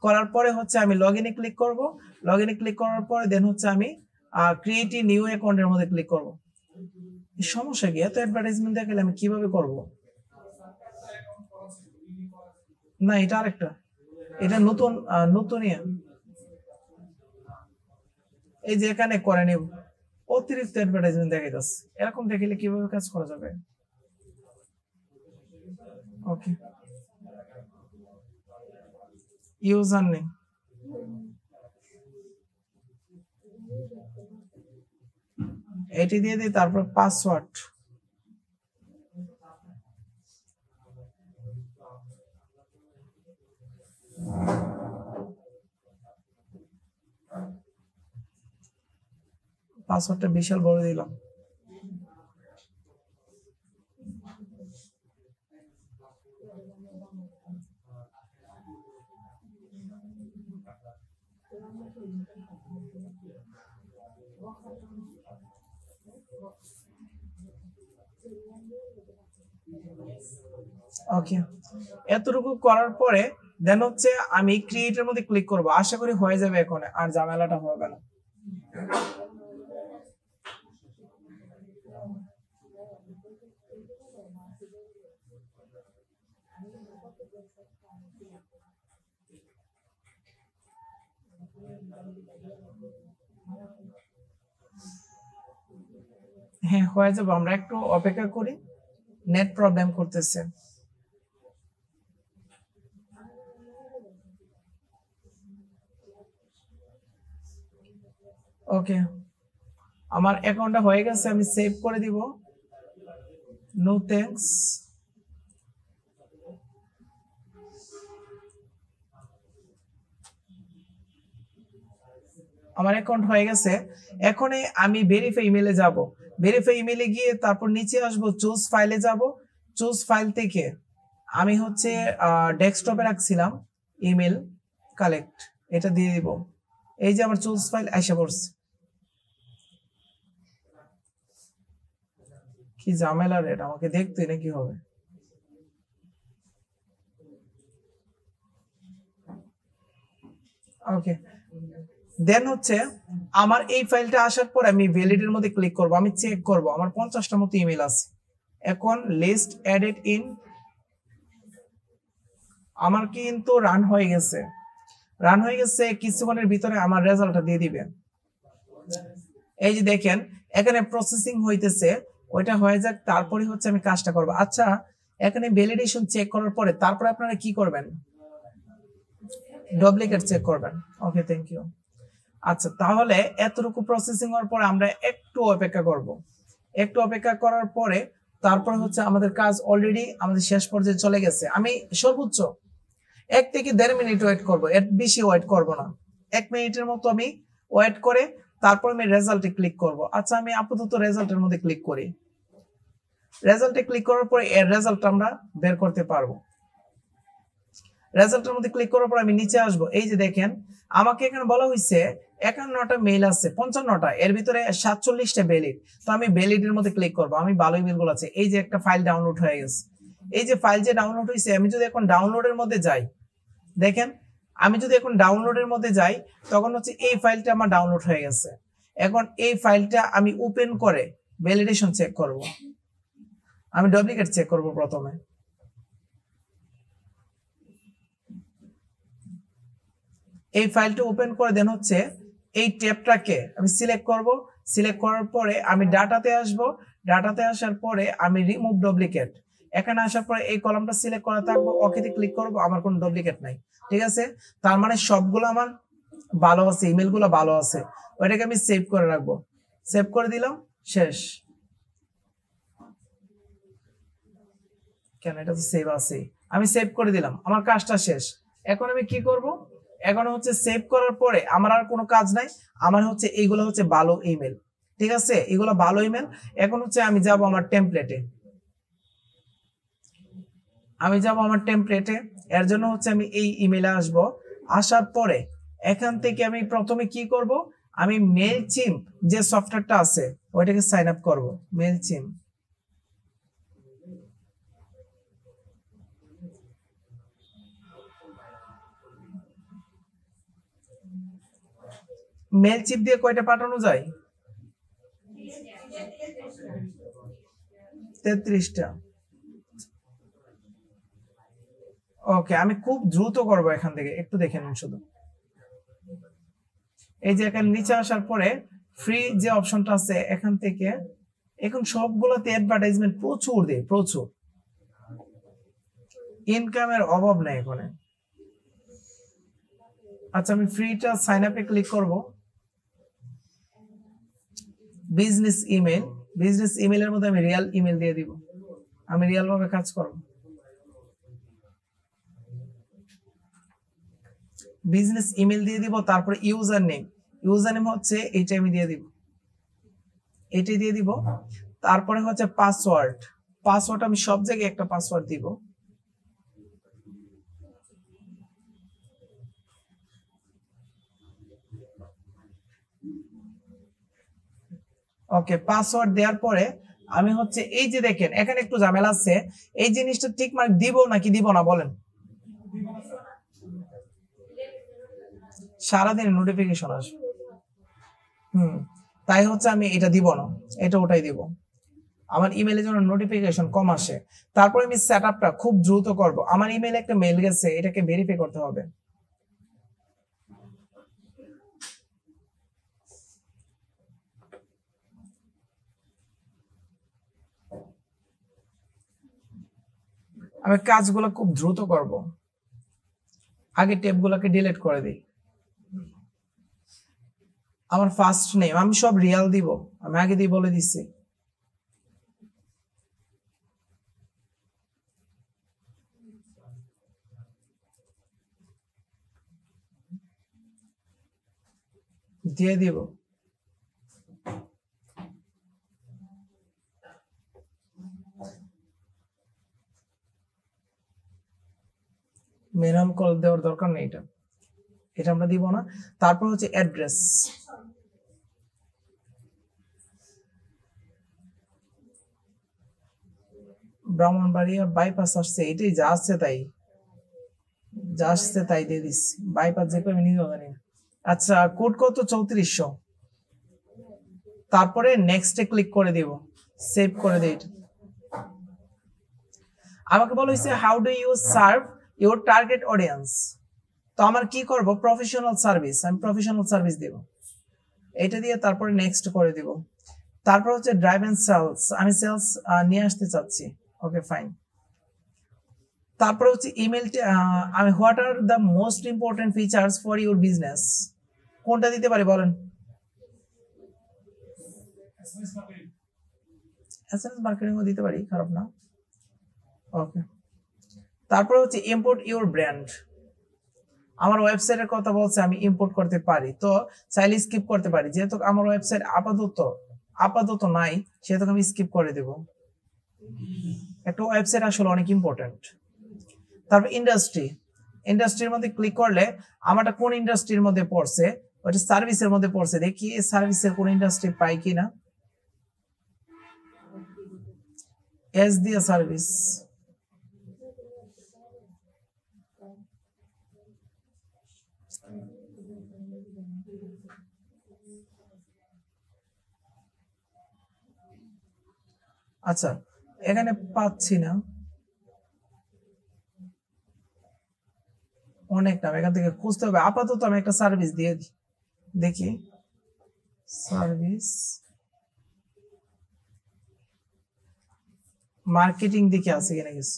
করার পরে হচ্ছে আমি লগইনে ক্লিক করব। লগইনে ক্লিক করার পরে দেন হচ্ছে আমি ক্রিয়েট এ নিউ অ্যাকাউন্টের মধ্যে ক্লিক করব। এই সমস্যা কি, এত অ্যাডভার্টাইজমেন্ট দেখালে আমি কিভাবে করব? না, এটা আরেকটা, এটা নতুন নতুনই। এই যে এখানে করে নেব, অতিরিক্ত অ্যাডভার্টাইজমেন্ট দেখাইতেছে। এরকম দেখালে কিভাবে কাজ করা যাবে? ওকে, ইউজার নেম, এটি দিয়ে দিই, তারপর পাসওয়ার্ড। পাসওয়ার্ডটা বিশাল বড় দিলাম। ওকে, এতটুকু করার পরে দেন হচ্ছে আমি ক্রিয়েটের মধ্যে ক্লিক করব। আশা করি হয়ে যাবে, এখন আর ঝামেলাটা হবে না। হ্যাঁ, হয়ে যাবে। আমরা একটু অপেক্ষা করি, নেট প্রবলেম করতেছে। ওকে, আমার অ্যাকাউন্টটা হয়ে গেছে, আমি সেভ করে দিব। No thanks. আমার অ্যাকাউন্ট হয়ে গেছে। এখন আমি ভেরিফাই ইমেলে যাব। ভেরিফাই ইমেলে গিয়ে তারপর নিচে আসব, চুজ ফাইলে যাব। চুজ ফাইল থেকে আমি হচ্ছে ডেস্কটপে রাখছিলাম ইমেল কালেক্ট, এটা দিয়ে দিব। এই যে আমার চুজ ফাইল আইসা পড়ছে। কি ঝামেলা রে, এটা আমাকে দেখতে নাকি হবে? ওকে, দেন হচ্ছে আমার এই ফাইলটা আসার পর আমি ভ্যালিডের মধ্যে ক্লিক করব, আমি চেক করব আমার 50টার মতো ইমেল আছে। এখন লিস্ট এডিট ইন, আমার কিন্তু রান হয়ে গেছে, কিছুক্ষণের ভিতরে আমার রেজাল্টটা দিয়ে দিবে। এই যে দেখেন এখানে প্রসেসিং হইতেছে, ওইটা হয়ে যাক, তারপরে হচ্ছে আমি কাজটা করব। আচ্ছা, এখানে ভ্যালিডেশন চেক করার পরে তারপরে আপনারা কি করবেন? ডুপ্লিকেট চেক করবেন। ওকে, থ্যাংক ইউ। আচ্ছা, তাহলে এতটুকু প্রসেসিং হওয়ার পরে আমরা একটু অপেক্ষা করব। একটু অপেক্ষা করার পরে তারপরে হচ্ছে আমাদের কাজ অলরেডি আমাদের শেষ পর্যায়ে চলে গেছে। আমি সর্বোচ্চ 1 থেকে 1.5 মিনিট ওয়েট করব, এর বেশি ওয়েট করব না। 1 মিনিটের মতো আমি ওয়েট করে তারপর আমি রেজাল্টে ক্লিক করব। আচ্ছা, আমি আপাতত রেজাল্টের মধ্যে ক্লিক করি। রেজাল্টে ক্লিক করার পরে এর রেজাল্ট আমরা বের করতে পারবো। রেজাল্টের মধ্যে ক্লিক করার পর আমি নিচে আসব। এই যে দেখেন আমাকে এখানে বলা হয়েছে 51টা মেইল আছে, 55টা, এর ভিতরে 47টা ভ্যালিড। তো আমি ভ্যালিডের মধ্যে ক্লিক করব। আমি ভালো ইমেলগুলো আছে, এই যে একটা ফাইল ডাউনলোড হয়ে গেছে, এই যে ফাইল যে ডাউনলোড হয়েছে, আমি যদি এখন ডাউনলোডের মধ্যে যাই, দেখেন আমি যদি এখন ডাউনলোডের মধ্যে যাই তখন হচ্ছে এই ফাইলটা আমার ডাউনলোড হয়ে গেছে। এখন এই ফাইলটা আমি ওপেন করে ভ্যালিডেশন চেক করব। আমি ডুপ্লিকেট চেক করব প্রথমে। এই ফাইলটা ওপেন করে দেন হচ্ছে এই ট্যাবটাকে আমি সিলেক্ট করব। সিলেক্ট করার পরে আমি ডাটাতে আসব। ডাটাতে আসার পরে আমি রিমুভ ডুপ্লিকেট, এখানে আসার পরে এই কলামটা সিলেক্ট করা থাকবো, ওকেতে ক্লিক করব। আমার কোনো ডুপ্লিকেট নাই, ঠিক আছে। তার মানে সবগুলো আমার ভালো আছে, ইমেলগুলো ভালো আছে। ওইটাকে আমি সেভ করে রাখবো। সেভ করে দিলাম, শেষ। কেন, এটা তো সেভ আছে, আমি সেভ করে দিলাম, আমার কাজটা শেষ। এখন আমি কি করব? এখন হচ্ছে সেভ করার পরে আমার আর কোনো কাজ নাই। আমার হচ্ছে এইগুলো হচ্ছে ভালো ইমেল, ঠিক আছে, এগুলো ভালো ইমেল। এখন হচ্ছে আমি যাব আমার টেমপ্লেটে, এর জন্য হচ্ছে আমি এই ইমেলে আসব। আসার পরে এখান থেকে আমি প্রথমে কি করব? আমি মেইলচিম্প যে সফটওয়্যারটা আছে ওইটাকে সাইন আপ করব। মেইলচিম্প দিয়ে কয়টা পাঠানো যায়? 33টা। ওকে, আমি খুব দ্রুত করব, এখান থেকে একটু দেখে নিন শুধু। এই যে এখানে নিচে আসার পরে ফ্রি যে অপশনটা আছে এখান থেকে, এখন সবগুলোতে অ্যাডভার্টাইজমেন্ট প্রচুর দেয়, প্রচুর, ইনকামের অভাব নেই এখানে। আচ্ছা, আমি ফ্রিটা সাইন আপে ক্লিক করব। বিজনেস ইমেলের মধ্যে আমি রিয়েল ইমেল দিয়ে দিব, আমি রিয়েল ভাবে কাজ করব। বিজনেস ইমেল দিয়ে দিব, তারপরে ইউজার নেম হচ্ছে এইটা আমি দিয়ে দিব, এটাই দিয়ে দিব। তারপরে হচ্ছে পাসওয়ার্ড আমি সব জায়গায় একটা পাসওয়ার্ড দিব। ওকে, পাসওয়ার্ড দেওয়ার পরে আমি হচ্ছে এই যে দেখেন এখানে একটু ঝামেলা আছে, এই জিনিসটা ঠিক মানে দিব নাকি দিব না বলেন? সারাদিন নোটিফিকেশন আসবে, তাই হচ্ছে আমি এটা দিব না, এটা ওটাই দিব। আমার ইমেলের জন্য নোটিফিকেশন কম আসে। তারপরে আমি সেটআপটা খুব দ্রুত করব। আমার ইমেলে একটা মেইল গেছে, এটাকে ভেরিফাই করতে হবে। আমি কাজগুলো খুব দ্রুত করব, আগে ট্যাবগুলোকে ডিলিট করে দিই। আমার ফার্স্ট নেম আমি সব রিয়াল দিব, আমি আগে দিয়ে বলে দিচ্ছি। দিয়ে দিব। মিনিমাম কল দেওয়ার দরকার নেই, এটা আমরা দিব না। তারপর হচ্ছে অ্যাড্রেস, ব্রাহ্মণবাড়িয়া বাইপাস আসছে, এটাই যা আসছে তাই দিয়ে দিচ্ছি। বাইপাস যে আমি নিজেও জানি না। আচ্ছা, কোড কত? 3400। তারপরে নেক্সটে ক্লিক করে দিব, সেভ করে দেই। আমাকে বলা হয়েছে how do you serve your target audience. তো আমার কি করব? প্রফেশনাল সার্ভিস, আমি প্রফেশনাল সার্ভিস দেব, এটা দিয়ে তারপরে নেক্সট করে দিব। তারপর হচ্ছে ড্রাইভ এন্ড সেলস, আমি সেলস নিয়ে আসতে চাচ্ছি, ওকে ফাইন। তারপর হচ্ছে ইমেলটা আমি what are the most important features for your business, কোনটা দিতে পারি বলেন? এসএমএস মার্কেটিংও দিতে পারি, খারাপ না। ওকে, তারপর হচ্ছে ইম্পোর্ট ইউর ব্র্যান্ড, আমার ওয়েবসাইটের কথা বলছে আমি ইম্পোর্ট করতে পারি, তো চাইলে স্কিপ করতে পারি, যেহেতু আমার ওয়েবসাইট আপাতত নাই সেহেতু আমি স্কিপ করে দেব। একটা ওয়েবসাইট আসলে অনেক ইম্পর্টেন্ট। তারপর ইন্ডাস্ট্রির মধ্যে ক্লিক করলে আমারটা কোন ইন্ডাস্ট্রির মধ্যে পড়ছে, ওটা সার্ভিসের মধ্যে পড়ছে, দেখি সার্ভিসের কোন ইন্ডাস্ট্রি পাই কিনা। এস দিয়া সার্ভিস, আচ্ছা এখানে পাচ্ছি না, অনেক নাম, এখান থেকে খুঁজতে হবে। আপাতত আমি একটা সার্ভিস দিয়ে দিই, দেখি সার্ভিস মার্কেটিং দিকে আছে কিনা কিছু,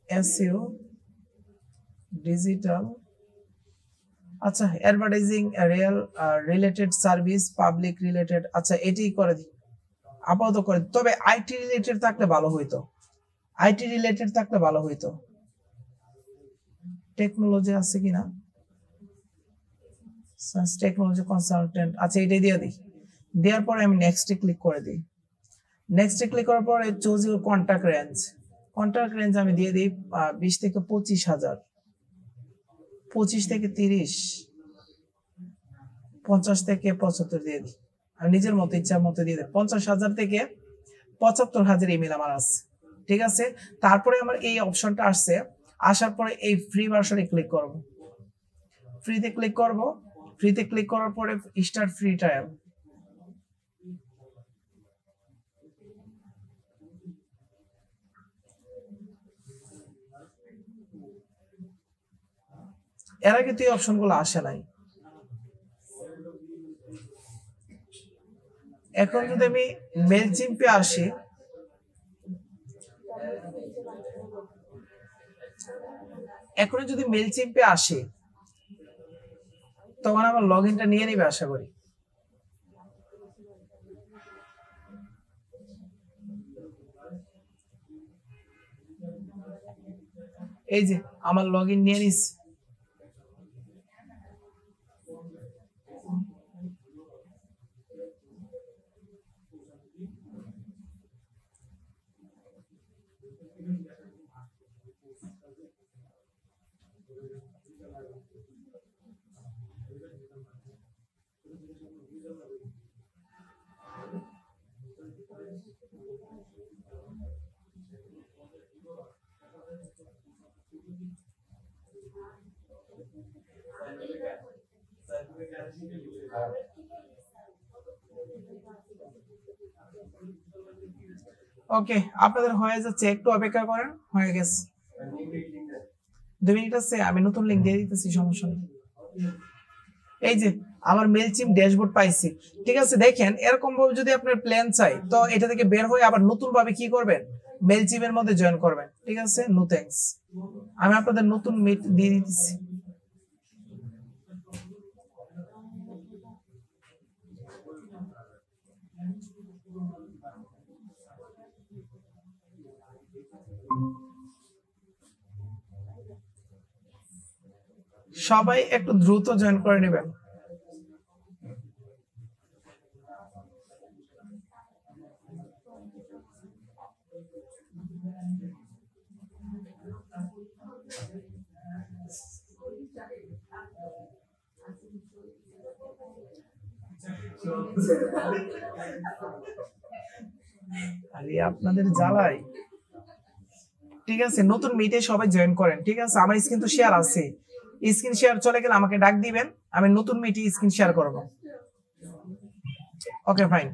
এসইও ডিজিটাল, আচ্ছা advertising related service, public related, আচ্ছা এটাই করে দিই, আপাতত করে। তবে আইটি রিলেটেড থাকলে ভালো হইতো, টেকনোলজি আছে কিনা, টেকনোলজি কনসালটেন্ট, আচ্ছা এটাই দিয়ে দিই। দেওয়ার পরে আমি নেক্সটে ক্লিক করে দিই। নেক্সটে ক্লিক করার পরে চুজ ইউর কন্ট্যাক্ট রেঞ্জ আমি দিয়ে দিই 20 থেকে 25,000, 25 থেকে 30, 50 থেকে 75 দিয়ে দিই, আমি নিজের মতো ইচ্ছার মতো দিয়ে দিই। 50,000 থেকে 75,000 ইমেল আমার আছে, ঠিক আছে। তারপরে আমার এই অপশনটা আসছে, আসার পরে এই ফ্রি ভার্সনে ক্লিক করব, ফ্রিতে ক্লিক করার পরে স্টার্ট ফ্রি ট্রায়াল, এর আগে তো এই অপশনগুলো আসে নাই। এখন যদি আমি মেলচিম্পে আসি, তখন আমার লগ ইনটা নিয়ে নিবে আশা করি। এই যে আমার লগ ইন নিয়ে নিস, ওকে আপনাদের হয়ে যাচ্ছে, একটু অপেক্ষা করেন, হয়ে গেছে। 2 মিনিট আছে, আমি নতুন লিংক দিয়ে দিতেছি, সমস্যা নেই। এই যে আমার মেলচিম ড্যাশবোর্ড পাইছি, ঠিক আছে। দেখেন এরকম ভাবে যদি আপনার প্ল্যান চাই, তো এটা থেকে বের হয়ে আবার নতুন ভাবে কি করবেন, মেলচিমের মধ্যে জয়েন করবেন, ঠিক আছে। নো থ্যাঙ্কস, আমি আপনাদের নতুন মিট দিয়ে দিতেছি। সবাই একটু দ্রুত জয়েন করে নেবেন। আরে আপনাদের জ্বালাই, ঠিক আছে। নতুন মিটে সবাই জয়েন করেন, ঠিক আছে। আমার স্ক্রিন তো শেয়ার আছে, স্ক্রিন শেয়ার চলে গেলে আমাকে ডাক দিবেন, আমি নতুন মিটে স্ক্রিন শেয়ার করব। Okay fine.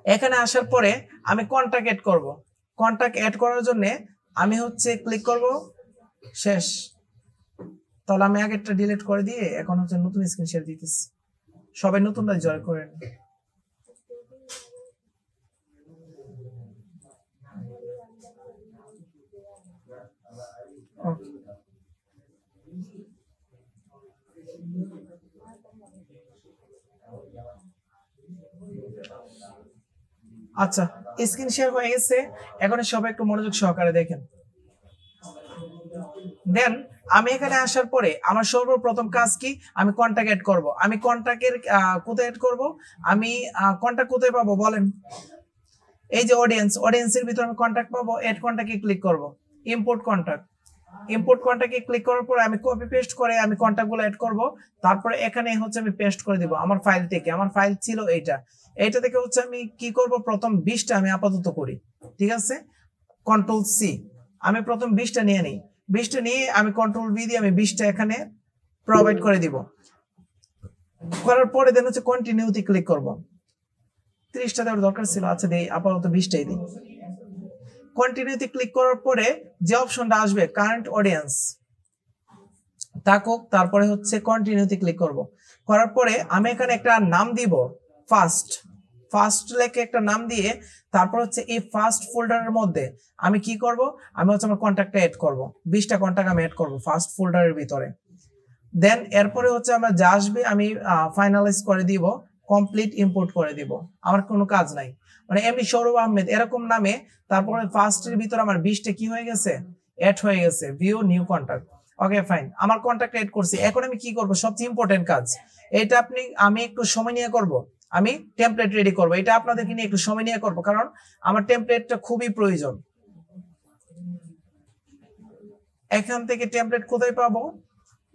এখানে আসার পরে আমি কন্টাক্ট এড করব। কন্টাক্ট এড করার জন্য আমি হচ্ছে ক্লিক করব শেষ। তাহলে আমি আগেরটা ডিলিট করে দিয়ে এখন হচ্ছে নতুন স্ক্রিন শেয়ার দিতেছি, সবাই নতুনটা জয়েন করেন। আচ্ছা, স্ক্রিন শেয়ার হয়ে গেছে, এখন সবাই একটু মনোযোগ সহকারে দেখেন। দেন আমি এখানে আসার পরে আমার সর্বপ্রথম কাজ কি, আমি কন্টাক্ট এড করব। আমি কন্টাক্টের কোথায় এড করব, আমি কন্টাক্ট কোথায় পাবো বলেন? এই যে অডিয়েন্সের ভিতরে আমি কন্টাক্ট পাবো, এড কন্টাক্টে ক্লিক করব। ইম্পোর্ট কন্টাক্টে ক্লিক করার পরে আমি কপি পেস্ট করে আমি কন্টাক্টগুলো এড করব। তারপরে এখানে হচ্ছে আমি পেস্ট করে দিব আমার ফাইল থেকে। আমার ফাইল ছিল এইটা থেকে হচ্ছে আমি কি করব, প্রথম 20টা আমি আপাতত করি, ঠিক আছে? কন্ট্রোল সি, আমি প্রথম 20টা নিয়ে নিই। 20টা নিয়ে আমি কন্ট্রোল ভি দিয়ে আমি 20টা এখানে প্রোভাইড করে দিব। করার পরে দেন হচ্ছে কন্টিনিউতে ক্লিক করব। 30টা দেওয়ার দরকার ছিল, আচ্ছা দেই, আপাতত 20টাই দিই। কন্টিনিউতে ক্লিক করার পরে যে অপশনটা আসবে কারেন্ট অডিয়েন্স থাকুক, তারপরে হচ্ছে কন্টিনিউতে ক্লিক করব। করার পরে আমি এখানে একটা নাম দিব, ফার্স্ট লেখে একটা নাম দিয়ে তারপর হচ্ছে এই ফার্স্ট ফোল্ডারের মধ্যে আমি কি করব, আমি হচ্ছে আমার কন্টাক্টটা এড করব। 20টা কন্টাক্ট আমি এড করব ফার্স্ট ফোল্ডারের ভিতরে। দেন এরপরে হচ্ছে আমার যা আসবে আমি ফাইনালাইজ করে দিব, কমপ্লিট ইম্পোর্ট করে দিব। আমার কোনো কাজ নাই, মানে এমনি সৌরভ আহমেদ এরকম নামে তারপরে ফার্স্টের ভিতরে আমার 20টা কি হয়ে গেছে, এড হয়ে গেছে। View new contact. Okay fine, আমার কন্টাক্ট এড করছি। এখন আমি কি করব, সবচেয়ে ইম্পর্টেন্ট কাজ এটা আমি একটু সময় নিয়ে করব। আমি টেমপ্লেট রেডি করব, এটা আপনাদেরকে নিয়ে একটু সময় নিয়ে করব, কারণ আমার টেমপ্লেটটা খুবই প্রয়োজন। এখান থেকে টেমপ্লেট কোথায় পাবো,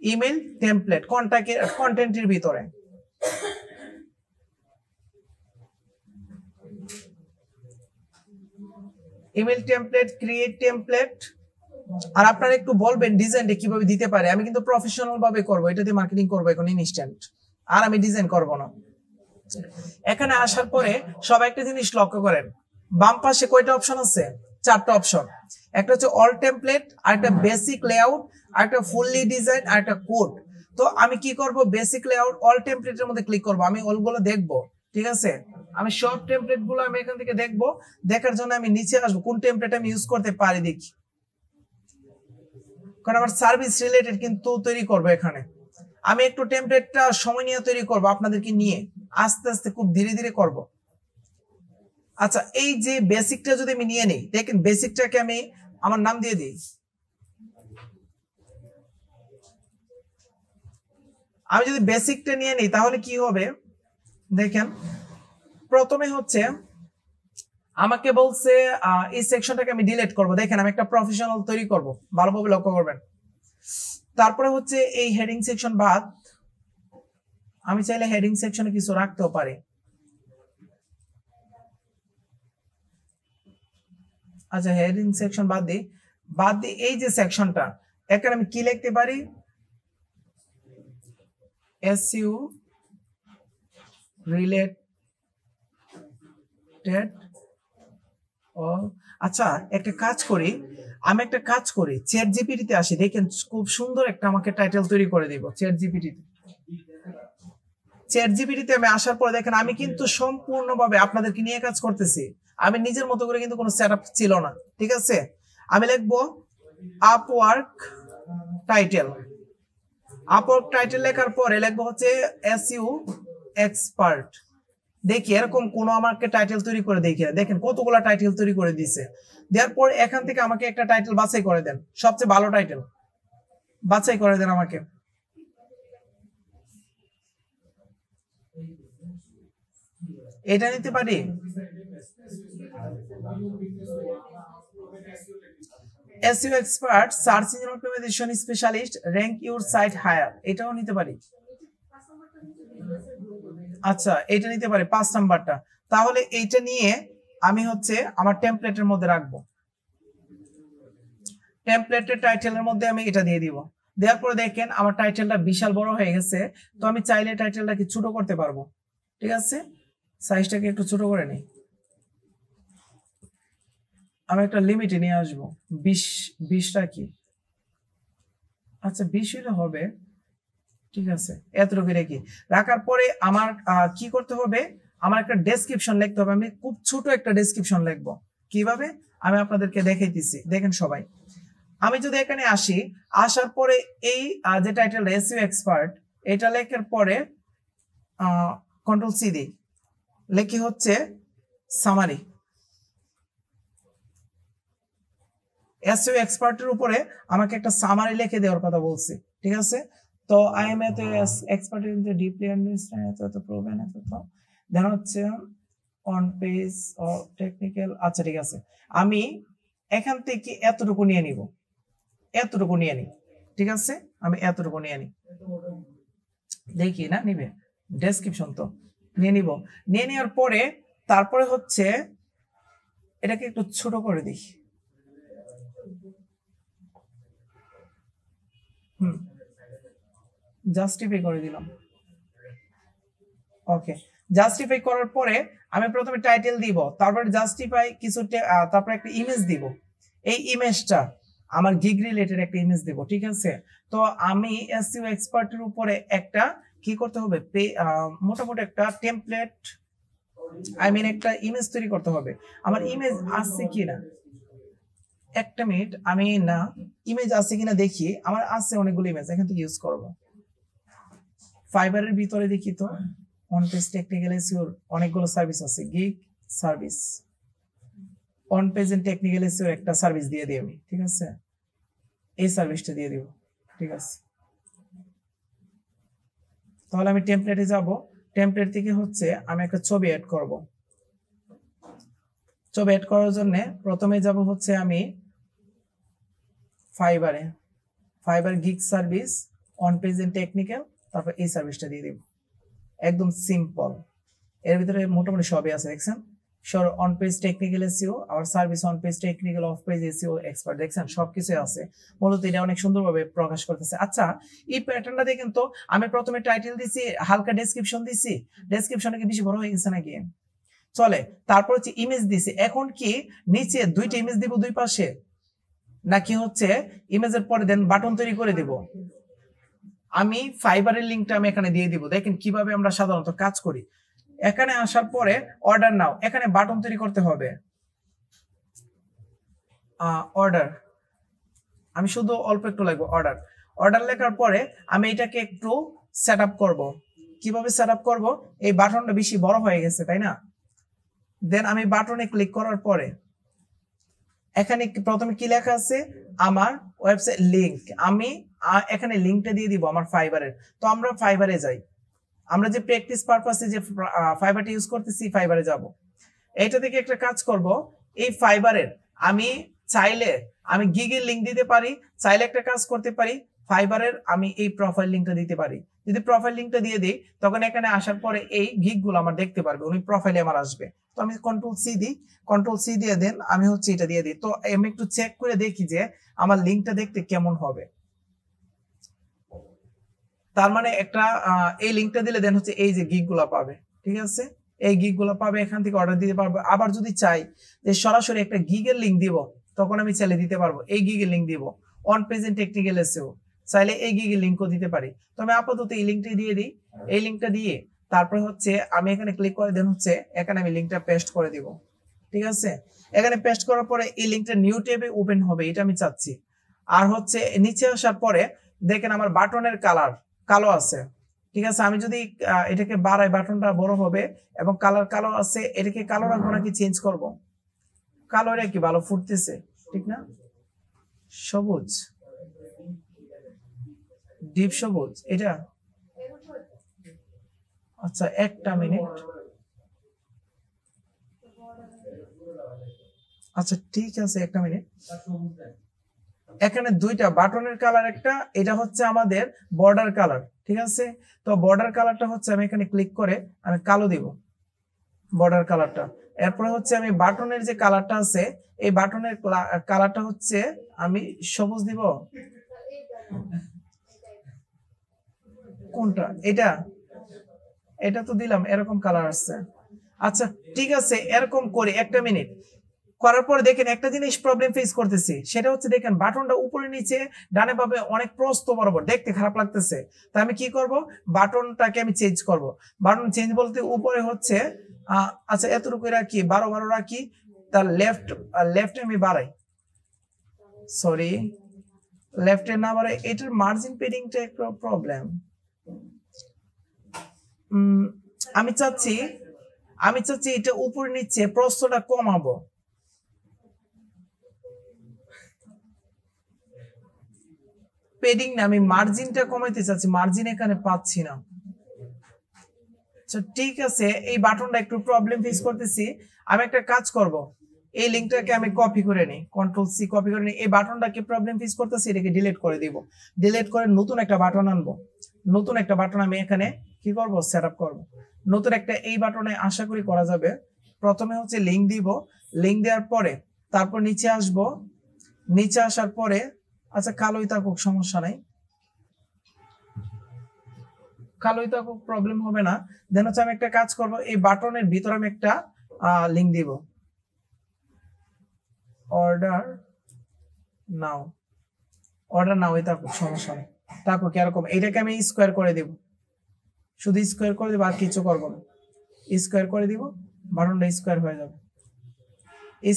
ইমেল টেমপ্লেট কন্টেন্টের ভিতরে। Email template, create template. আর আপনারা একটু বলবেন ডিজাইনটা কিভাবে দিতে পারে। আমি কিন্তু প্রফেশনাল ভাবে করব, এটা দিয়ে মার্কেটিং করব এখন ইনস্ট্যান্ট, আর আমি ডিজাইন করব না। এখানে আসার পরে সবাই একটা জিনিস লক্ষ্য করেন, বাম পাশে কয়টা অপশন আছে, 4টা অপশন। একটা হচ্ছে অল টেমপ্লেট, আরেকটা বেসিক লেআউট, আরেকটা ফুললি ডিজাইন, আরেকটা কোড। তো আমি কি করব, বেসিক লেআউট অল টেমপ্লেটের মধ্যে ক্লিক করব। আমি অলগুলো দেখব, ঠিক আছে? আমি সব টেমপ্লেট গুলো আমি এখান থেকে দেখব। দেখার জন্য আমি নিচে আসবো, কোন টেমপ্লেট আমি ইউজ করতে পারি দেখি, কারণ আমার সার্ভিস রিলেটেড কিন্তু তৈরি করব। এখানে আমি একটু টেমপ্লেটটা সময় নিয়ে তৈরি করব, আপনাদেরকে নিয়ে আস্তে আস্তে খুব ধীরে ধীরে করব। আচ্ছা, এই যে বেসিকটা যদি আমি নিয়ে নিই, দেখেন বেসিকটাকে আমি আমার নাম দিয়ে দিই। আমি যদি বেসিকটা নিয়ে নিই তাহলে কি হবে দেখেন, প্রথমে হচ্ছে আমাকে বলছে এই সেকশনটাকে আমি ডিলিট করব। দেখেন আমি একটা প্রফেশনাল তৈরি করব, ভালোভাবে লক্ষ্য করবেন। তারপরে হচ্ছে এই হেডিং সেকশন বাদ, আমি চাইলে হেডিং সেকশনে কিছু রাখতেও পারি। আচ্ছা, হেডিং সেকশন বাদ দিই। এই যে সেকশনটা, এখানে আমি কি লিখতে পারি, এসইউ রিলেটেড। আচ্ছা, একটা কাজ করি, চ্যাট জিপিটিতে আসি। দেখেন খুব সুন্দর একটা আমাকে টাইটেল তৈরি করে দিব চ্যাট জিপিটিতে আমি আসার পরে দেখেন আমি কিন্তু সম্পূর্ণভাবে আপনাদেরকে নিয়ে কাজ করতেছি। আমি নিজের মতো করে কিন্তু কোনো সেটআপ ছিল না, ঠিক আছে? আমি লিখবো আপওয়ার্ক টাইটেল লেখার পরে লিখবো হচ্ছে এসইউ এক্সপার্ট। দেখি এরকম কোন আমাকে টাইটেল তৈরি করে দেখি, দেখেন কতগুলা টাইটেল তৈরি করে দিছে। দেওয়ার পর এখান থেকে আমাকে একটা টাইটেল বাছাই করে দেন, সবচেয়ে ভালো টাইটেল বাছাই করে দেন আমাকে। এটা নিতে পারি, SEO expert, search engine optimisation specialist, rank your site higher, এটাও নিতে পারি। আচ্ছা, এটা নিতে পারি 5 নাম্বারটা। তাহলে এইটা নিয়ে আমি হচ্ছে আমার টেমপ্লেটের মধ্যে রাখবো। টেমপ্লেটের টাইটেলের মধ্যে আমি এটা দিয়ে দিব। দেওয়ার পরে দেখেন আমার টাইটেলটা বিশাল বড় হয়ে গেছে। তো আমি চাইলে টাইটেলটাকে ছোট করতে পারবো। ঠিক আছে, সাইজটাকে একটু ছোট করে নিই। আমি একটা লিমিটে নিয়ে আসবো 20টা কি, আচ্ছা 20 হলে হবে। ঠিক আছে, এতটুকু রেখে রাখার পরে আমার কি করতে হবে, আমার একটা ডেসক্রিপশন লিখতে হবে। আমি খুব ছোট একটা ডেসক্রিপশন লিখবো। কিভাবে আমি আপনাদেরকে দেখাইতেছি, দেখেন সবাই। আমি যদি এখানে আসি, আসার পরে এই যে টাইটেল এসইও এক্সপার্ট, এটা লেখার পরে কন্ট্রোল সি দিই, লেখি হচ্ছে সামারি। এসইও এক্সপার্টের উপরে আমাকে একটা সামারি লিখে দেওয়ার কথা বলছি। ঠিক আছে, তো I am expert in the deeply understand এত প্রোভেন এত দেন হচ্ছে অন পেজ অর টেকনিক্যাল। আচ্ছা ঠিক আছে, আমি এখান থেকে এতটুকু নিয়ে নিব, এতটুকু নিয়ে নিই। ঠিক আছে, আমি এতটুকু নিয়ে নিই, দেখি না নিবে ডেসক্রিপশন তো নিয়ে নিব। নিয়ে নেওয়ার পরে তারপরে হচ্ছে এটাকে একটু ছোট করে দিই। জাস্টিফাই করে দিলাম। ওকে, জাস্টিফাই করার পরে আমি প্রথমে টাইটেল দিব, তারপরে জাস্টিফাই কিছু, তারপরে একটা ইমেজ দিব। এই ইমেজটা আমার গিগ রিলেটেড একটা ইমেজ দিব। ঠিক আছে, তো আমি এসইও এক্সপার্টের উপরে একটা কি করতে হবে, মোটামুটি একটা টেমপ্লেট, আই মিন একটা ইমেজ তৈরি করতে হবে। আমার ইমেজ আছে কিনা, একটা মিনিট, আমি না ইমেজ আছে কিনা দেখি। আমার আছে অনেকগুলো ইমেজ, এখান থেকে ইউজ করব। ফাইবারের ভিতরে দেখি তো অন পেজ টেকনিক্যাল এসইওর অনেকগুলো সার্ভিস আছে। Gig service, on page and technical এসইওর একটা সার্ভিস দিয়ে দিই আমি। ঠিক আছে, এই সার্ভিসটা দিয়ে দিব। ঠিক আছে, তাহলে আমি টেমপ্লেটে যাব। টেমপ্লেট থেকে হচ্ছে আমি একটা ছবি অ্যাড করব। ছবি অ্যাড করার জন্য প্রথমে যাব হচ্ছে আমি ফাইবারে, Fiverr gig service on page and technical, তারপর এই সার্ভিসটা দিয়ে দিব। একদম সিম্পল, এর ভিতরে মোটামুটি সবই আছে দেখছেন। On page technical SEO, our service on page technical off page SEO expert, দেখছেন সবকিছু আছে। মূলত এটা অনেক সুন্দরভাবে প্রকাশ করতেছে। আচ্ছা, এই প্যাটার্নটা দেখেন তো, আমি প্রথমে টাইটেল দিছি, হালকা ডেসক্রিপশন দিছি, ডেসক্রিপশনে কি বেশি বড় হয়ে গেছে নাকি? চলে। তারপর হচ্ছে ইমেজ দিছি, এখন কি নিচে দুইটা ইমেজ দিব দুই পাশে, নাকি হচ্ছে ইমেজের পরে দেন বাটন তৈরি করে দিব? আমি ফাইবারের লিঙ্কটা আমি এখানে দিয়ে দিব। দেখেন কিভাবে আমরা সাধারণত কাজ করি। এখানে আসার পরে অর্ডার নাও, এখানে বাটন তৈরি করতে হবে। অর্ডার, আমি শুধু অল্প একটু লাগবো অর্ডার। অর্ডার লেখার পরে আমি এটাকে একটু সেট আপ করবো। কিভাবে সেট আপ করবো, এই বাটনটা বেশি বড় হয়ে গেছে তাই না? দেন আমি বাটনে ক্লিক করার পরে এখানে প্রথমে কি লেখা আছে, আমার ওয়েবসাইট লিংক। আমি এখানে লিংকটা দিয়ে দিব আমার ফাইবারের। তো আমরা ফাইবারে যাই, আমরা যে প্র্যাকটিস পারপাসে যে ফাইবারটা ইউজ করতেছি, ফাইবারে যাব। এইটা থেকে একটা কাজ করব, এই ফাইবারের আমি চাইলে আমি গিগের লিংক দিতে পারি, চাইলে একটা কাজ করতে পারি, ফাইবারের আমি এই প্রোফাইল লিংকটা দিতে পারি। যদি প্রোফাইল লিংকটা দিয়ে দিই, তখন এখানে আসার পরে এই গিগগুলো আমার দেখতে পারবে, উনি প্রোফাইলে আমার আসবে। তো আমি কন্ট্রোল সি দিই, কন্ট্রোল সি দিয়ে দেন আমি হচ্ছে এটা দিয়ে দিই। তো আমি একটু চেক করে দেখি যে আমার লিংকটা দেখতে কেমন হবে। তার মানে একটা এই লিংকটা দিলে দেন হচ্ছে এই যে গিগ গুলা পাবে। ঠিক আছে, এই গিগ গুলা পাবে, এখান থেকে অর্ডার দিতে পারবো। আবার যদি চাই যে সরাসরি একটা গিগের লিংক দিব, তখন আমি চাইলে দিতে পারবো, এই গিগের লিংক দিব। On page and technical SEO চাইলে এই গিগের লিংকও দিতে পারি। তো আমি আপাতত এই লিংকটা দিয়ে দিই। এই লিংকটা দিয়ে তারপরে হচ্ছে আমি এখানে ক্লিক করে দেন হচ্ছে এখানে আমি লিংকটা পেস্ট করে দিব। ঠিক আছে, এখানে পেস্ট করার পরে এই লিংকটা নিউ ট্যাবে ওপেন হবে, এটা আমি চাচ্ছি। আর হচ্ছে নিচে আসার পরে দেখেন আমার বাটনের কালার কালো আছে। ঠিক আছে, আমি যদি এটাকে বাড়াই, বাটনটা বড় হবে এবং কালার কালো আছে। এটাকে কালো রাখবো নাকি চেঞ্জ করব? কালো রে কি ভালো ফুটতেছে, ঠিক না? সবুজ, ডিপ সবুজ এটা। আচ্ছা একটা মিনিট, আচ্ছা ঠিক আছে একটা মিনিট। এখানে দুইটা বাটনের কালার, একটা এটা হচ্ছে আমাদের বর্ডার কালার। ঠিক আছে, তো বর্ডার কালারটা হচ্ছে আমি এখানে ক্লিক করে আমি কালো দিব বর্ডার কালারটা। এরপরে হচ্ছে আমি বাটনের যে কালারটা আছে, এই বাটনের কালারটা হচ্ছে আমি সবুজ দিব। কোনটা? এটা এটা তো দিলাম, এরকম কালার আসছে। আচ্ছা ঠিক আছে, এরকম করে একটা মিনিট করার পর দেখেন একটা জিনিস প্রবলেম ফেস করতেছি, সেটা হচ্ছে দেখেন বাটনটা উপরে নিচে ডানে বামে অনেক প্রস্থ বরাবর, দেখতে খারাপ লাগতেছে। তাই আমি কি করব, বাটনটাকে আমি চেঞ্জ করব। বাটন চেঞ্জ বলতে উপরে হচ্ছে আচ্ছা এতটুকু রাখি, 12 রাখি, তার লেফট আমি বাড়াই, সরি লেফটে না বাড়াই, এটার মার্জিন পেডিংটা একটু প্রবলেম। আমি চাচ্ছি এটা উপরে নিচে প্রস্থটা কমাবো। পেডিং না, আমি মার্জিনটা কমাইতে চাচ্ছি, মার্জিন এখানে পাচ্ছি না। ঠিক আছে, এই বাটনটা একটু প্রবলেম ফেস করতেছি। আমি একটা কাজ করব, এই লিংকটাকে আমি কপি করে নিই, Ctrl+C কপি করে নিই। এই বাটনটাকে প্রবলেম ফেস করতেছি, এটাকে ডিলিট করে দিব। ডিলিট করে নতুন একটা বাটন আনবো। নতুন একটা বাটন আমি এখানে কি করব, সেট আপ করবো। নতুন একটা এই বাটনে আশা করি করা যাবে। প্রথমে হচ্ছে লিংক দিব, লিংক দেওয়ার পরে তারপর নিচে আসব, নিচে আসার পরে আচ্ছা কালোই থাকুক, সমস্যা নাই, কালোই থাকুক, প্রবলেম হবে না। দেন হচ্ছে আমি একটা কাজ করব, এই বাটনের ভিতরে আমি একটা লিংক দিব, অর্ডার নাও থাকুক, সমস্যা নেই, থাকুক এরকম। এইটাকে আমি স্কোয়ার করে দিব, শুধু স্কোয়ার করে দিব, আর কিছু করবো না। স্কোয়ার করে দিব, বাটনটা স্কোয়ার হয়ে যাবে।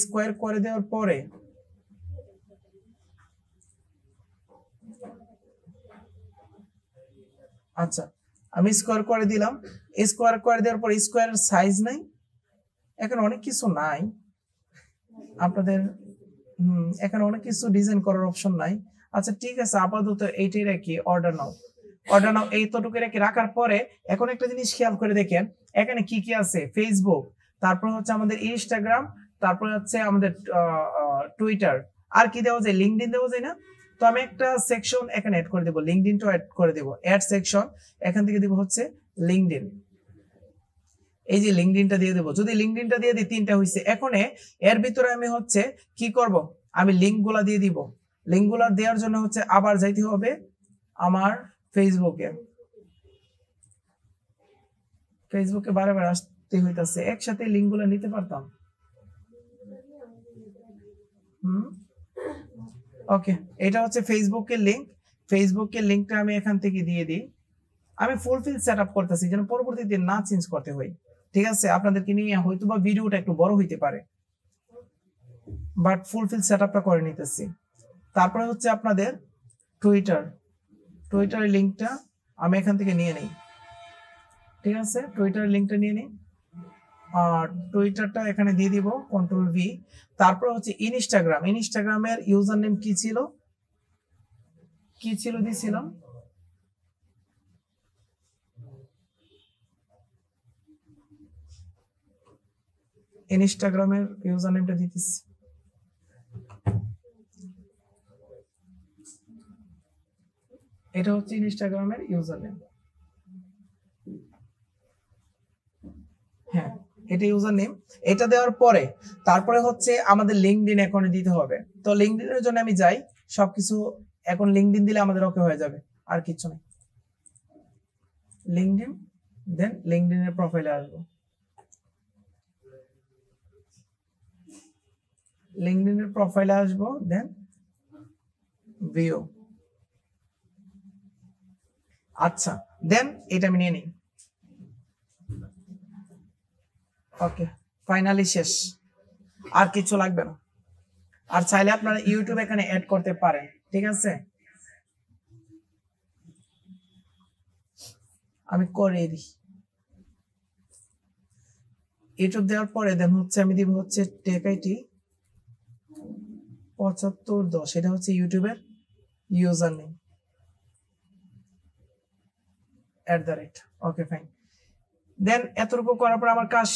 স্কোয়ার করে দেওয়ার পরে আচ্ছা আমি স্কোয়ার করে দিলাম। স্কোয়ার করে দেওয়ার পর স্কোয়ার সাইজ নাই, এখানে অনেক কিছু নাই আপনাদের, এখানে অনেক কিছু ডিজাইন করার অপশন নাই। আচ্ছা ঠিক আছে, আপাতত এইটাই রাখি, অর্ডার নাও এইতটুকু রেখে রাখার পরে এখন একটা জিনিস খেয়াল করে দেখেন এখানে কি কি আছে, ফেসবুক, তারপর হচ্ছে আমাদের ইনস্টাগ্রাম, তারপর হচ্ছে আমাদের টুইটার, আর কি দেওয়া যায়, লিঙ্কডইন দেওয়া যায় না? তো আমি একটা সেকশন এখানে অ্যাড করে দেবো, লিঙ্কডইনটা অ্যাড করে দেবো, অ্যাড সেকশন, এখান থেকে দিব হচ্ছে লিঙ্কডইন। এই যে লিঙ্কডইনটা দিয়ে দেবো, যদি লিঙ্কডইনটা দিয়ে দিই 3টা হয়েছে। এখন এর ভিতরে আমি হচ্ছে কি করব, আমি লিঙ্কগুলা দিয়ে দিব। লিঙ্কগুলা দেওয়ার জন্য হচ্ছে আবার যাইতে হবে আমার ফেসবুকে বারবার আসতে হইতাছে, একসাথে লিঙ্কগুলা নিতে পারতাম। ওকে, এটা হচ্ছে ফেসবুকের লিঙ্কটা আমি এখান থেকে দিয়ে দিই। আমি ফুলফিল সেট আপ করতেছি যেন পরবর্তীতে না চেঞ্জ করতে হয়। ঠিক আছে, আপনাদেরকে নিয়ে হয়তো বা ভিডিওটা একটু বড় হইতে পারে, বাট ফুলফিল সেট আপটা করে নিতেছি। তারপরে হচ্ছে আপনাদের টুইটারের লিঙ্কটা আমি এখান থেকে নিয়ে নিই। ঠিক আছে, টুইটারের লিঙ্কটা নিয়ে নিই, আর টুইটারটা এখানে দিয়ে দিব, Ctrl+V। তারপর হচ্ছে ইনস্টাগ্রামের ইউজার নেম কি ছিল দিছিলাম, ইনস্টাগ্রামের ইউজার নেমটা দিতেছি। এটা হচ্ছে ইনস্টাগ্রামের ইউজার নেম, হ্যাঁ এটা ইউজার নেম। এটা দেওয়ার পরে তারপরে হচ্ছে আমাদের লিঙ্কডইন অ্যাকাউন্টে দিতে হবে। তো লিঙ্কডইনের জন্য আমি যাই, সবকিছু এখন লিঙ্কডইন দিলে আমাদের ওকে হয়ে যাবে, আর কিছু নেই। লিঙ্কডইন, দেন লিঙ্কডইনের প্রোফাইলে আসবো, দেন ভিউ। আচ্ছা দেন এটা আমি নিয়ে নিই। ওকে, ফাইনালি শেষ, আর কিছু লাগবে না। আর চাইলে আপনারা ইউটিউব এখানে অ্যাড করতে পারেন। ঠিক আছে, আমি করে দিই। ইউটিউব দেওয়ার পরে দেন হচ্ছে আমি দিব হচ্ছে টেক আইটি 7510, এটা হচ্ছে ইউটিউবের ইউজার নেম @ ওকে ফাইন। দেন এতটুকু করার পর আমার কাজ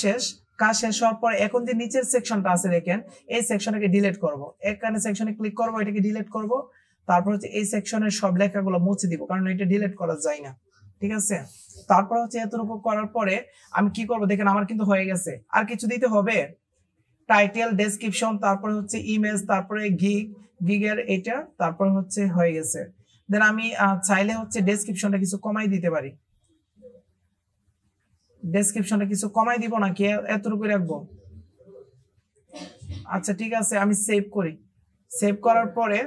শেষ হওয়ার পর এখন যে নিচের সেকশনটা আছে দেখেন, এই সেকশনটাকে ডিলিট করব। এখানে সেকশনে ক্লিক করব, এটাকে ডিলিট করব। তারপর হচ্ছে এই সেকশনের সব লেখাগুলো মুছে দিব, কারণ এটা ডিলিট করা যায় না। ঠিক আছে, তারপর হচ্ছে এতটুকু করার পরে আমি কি করব দেখেন, আমার কিন্তু হয়ে গেছে। আর কিছু দিতে হবে, টাইটেল, ডেসক্রিপশন, তারপরে হচ্ছে ইমেজ, তারপরে গিগের এটা, তারপর হচ্ছে হয়ে গেছে। দেন আমি চাইলে হচ্ছে ডেসক্রিপশনটা কিছু কমাই দিতে পারি। ডেসক্রিপশনটা কিছু কমাই দিব নাকি এতটুকু রাখবো? আচ্ছা ঠিক আছে, আমি সেভ করি। সেভ করার পরে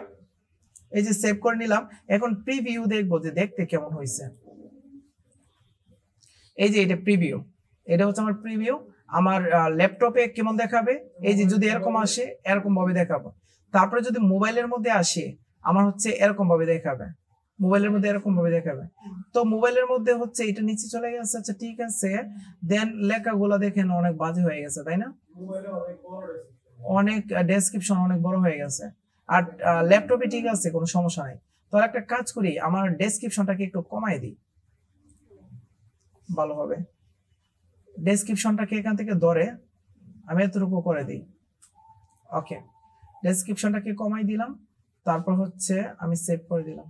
এই যে সেভ করে নিলাম, এখন প্রিভিউ দেখবো যে দেখতে কেমন হয়েছে। এই যে এটা প্রিভিউ, এটা হচ্ছে আমার প্রিভিউ। আমার ল্যাপটপে কেমন দেখাবে, এই যে যদি এরকম আসে এরকম ভাবে দেখাবো। তারপরে যদি মোবাইলের মধ্যে আসে আমার হচ্ছে এরকম ভাবে দেখাবে, মোবাইলের মধ্যে এরকম ভাবে দেখাবে। তো মোবাইলের মধ্যে হচ্ছে এটা নিচে চলে গেছে। আচ্ছা ঠিক আছে, দেন লেখাগুলো দেখেন অনেক বাজে হয়ে গেছে, তাই না? অনেক ডেসক্রিপশন অনেক বড় হয়ে গেছে। আর ল্যাপটপে ঠিক আছে, কোনো সমস্যা নাই। তাহলে একটা কাজ করি, আমার ডেসক্রিপশনটাকে একটু কমাই দিই, ভালো হবে। ডেসক্রিপশনটাকে এখান থেকে ধরে আমি এতটুকু করে দিই। ওকে, ডেসক্রিপশনটাকে কমাই দিলাম, তারপর হচ্ছে আমি সেভ করে দিলাম।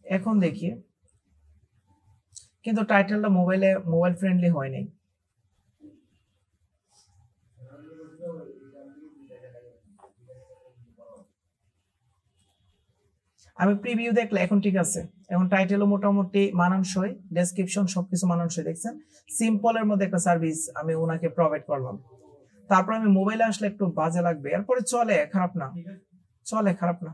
এখন দেখি, কিন্তু টাইটেলটা মোবাইল ফ্রেন্ডলি হয়নি। আমি প্রিভিউ দেখলে এখন ঠিক আছে, এখন টাইটেলও মোটামুটি মানানসই, ডেসক্রিপশন সবকিছু মানানসই। দেখছেন, সিম্পলের মধ্যে একটা সার্ভিস আমি ওনাকে প্রোভাইড করলাম। তারপর আমি মোবাইলে আসলে একটু বাজে লাগবে, এরপরে চলে, খারাপ না, চলে, খারাপ না।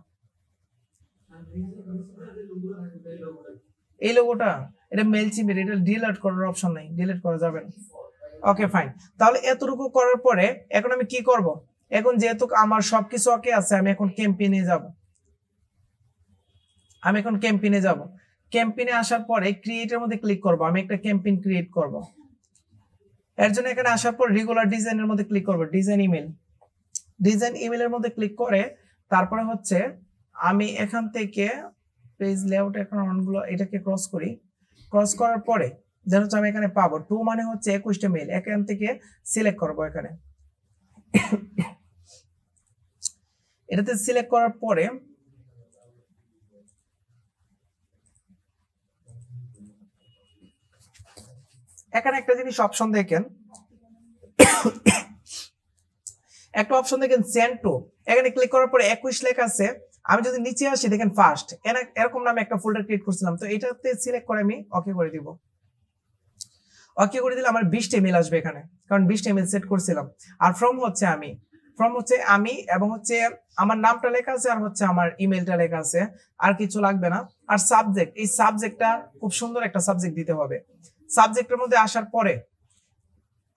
এই লোগোটা, এটা মেইলচিম্পের, এটা ডিলিট করার অপশন নাই, ডিলিট করা যাবে না। ওকে ফাইন, তাহলে এতটুকু করার পরে এখন আমি কি করব? এখন যেহেতু আমার সবকিছু ওকে আছে, আমি এখন ক্যাম্পেইনে যাব। আমি এখন ক্যাম্পেইনে যাব। ক্যাম্পেইনে আসার পরে ক্রিয়েটের মধ্যে ক্লিক করব, আমি একটা ক্যাম্পেইন ক্রিয়েট করব। এর জন্য এখানে আসার পর রেগুলার ডিজাইনের মধ্যে ক্লিক করব, ডিজাইন ইমেল। ডিজাইন ইমেলের মধ্যে ক্লিক করে তারপরে হচ্ছে আমি এখান থেকে পেজ লেআউট এখন অনগুলো এটাকে ক্রস করি। ক্রস করার পরে যেন হচ্ছে আমি এখানে পাবো 2 মানে হচ্ছে 21টা মেল, এখান থেকে সিলেক্ট করব। এখানে এটাতে সিলেক্ট করার পরে এখানে একটা জিনিস অপশন দেখেন, একটা অপশন দেখেন সেন্ড টু। এখানে ক্লিক করার পরে 21 লেখা আছে। আমি যদি নিচে আসি দেখেন ফার্স্ট, এরকম নামে একটা ফোল্ডার ক্রিয়েট করছিলাম, তো এটাতে সিলেক্ট করে আমি ওকে করে দিব। ওকে করে দিলে আমার 20টা ইমেল আসবে এখানে, কারণ 20টা ইমেল সেট করছিলাম। আর ফ্রম হচ্ছে আমি এবং হচ্ছে আমার নামটা লেখা আছে আর হচ্ছে আমার ইমেলটা লেখা আছে, আর কিছু লাগবে না। আর সাবজেক্ট, এই সাবজেক্টটা খুব সুন্দর একটা সাবজেক্ট দিতে হবে। সাবজেক্টের মধ্যে আসার পরে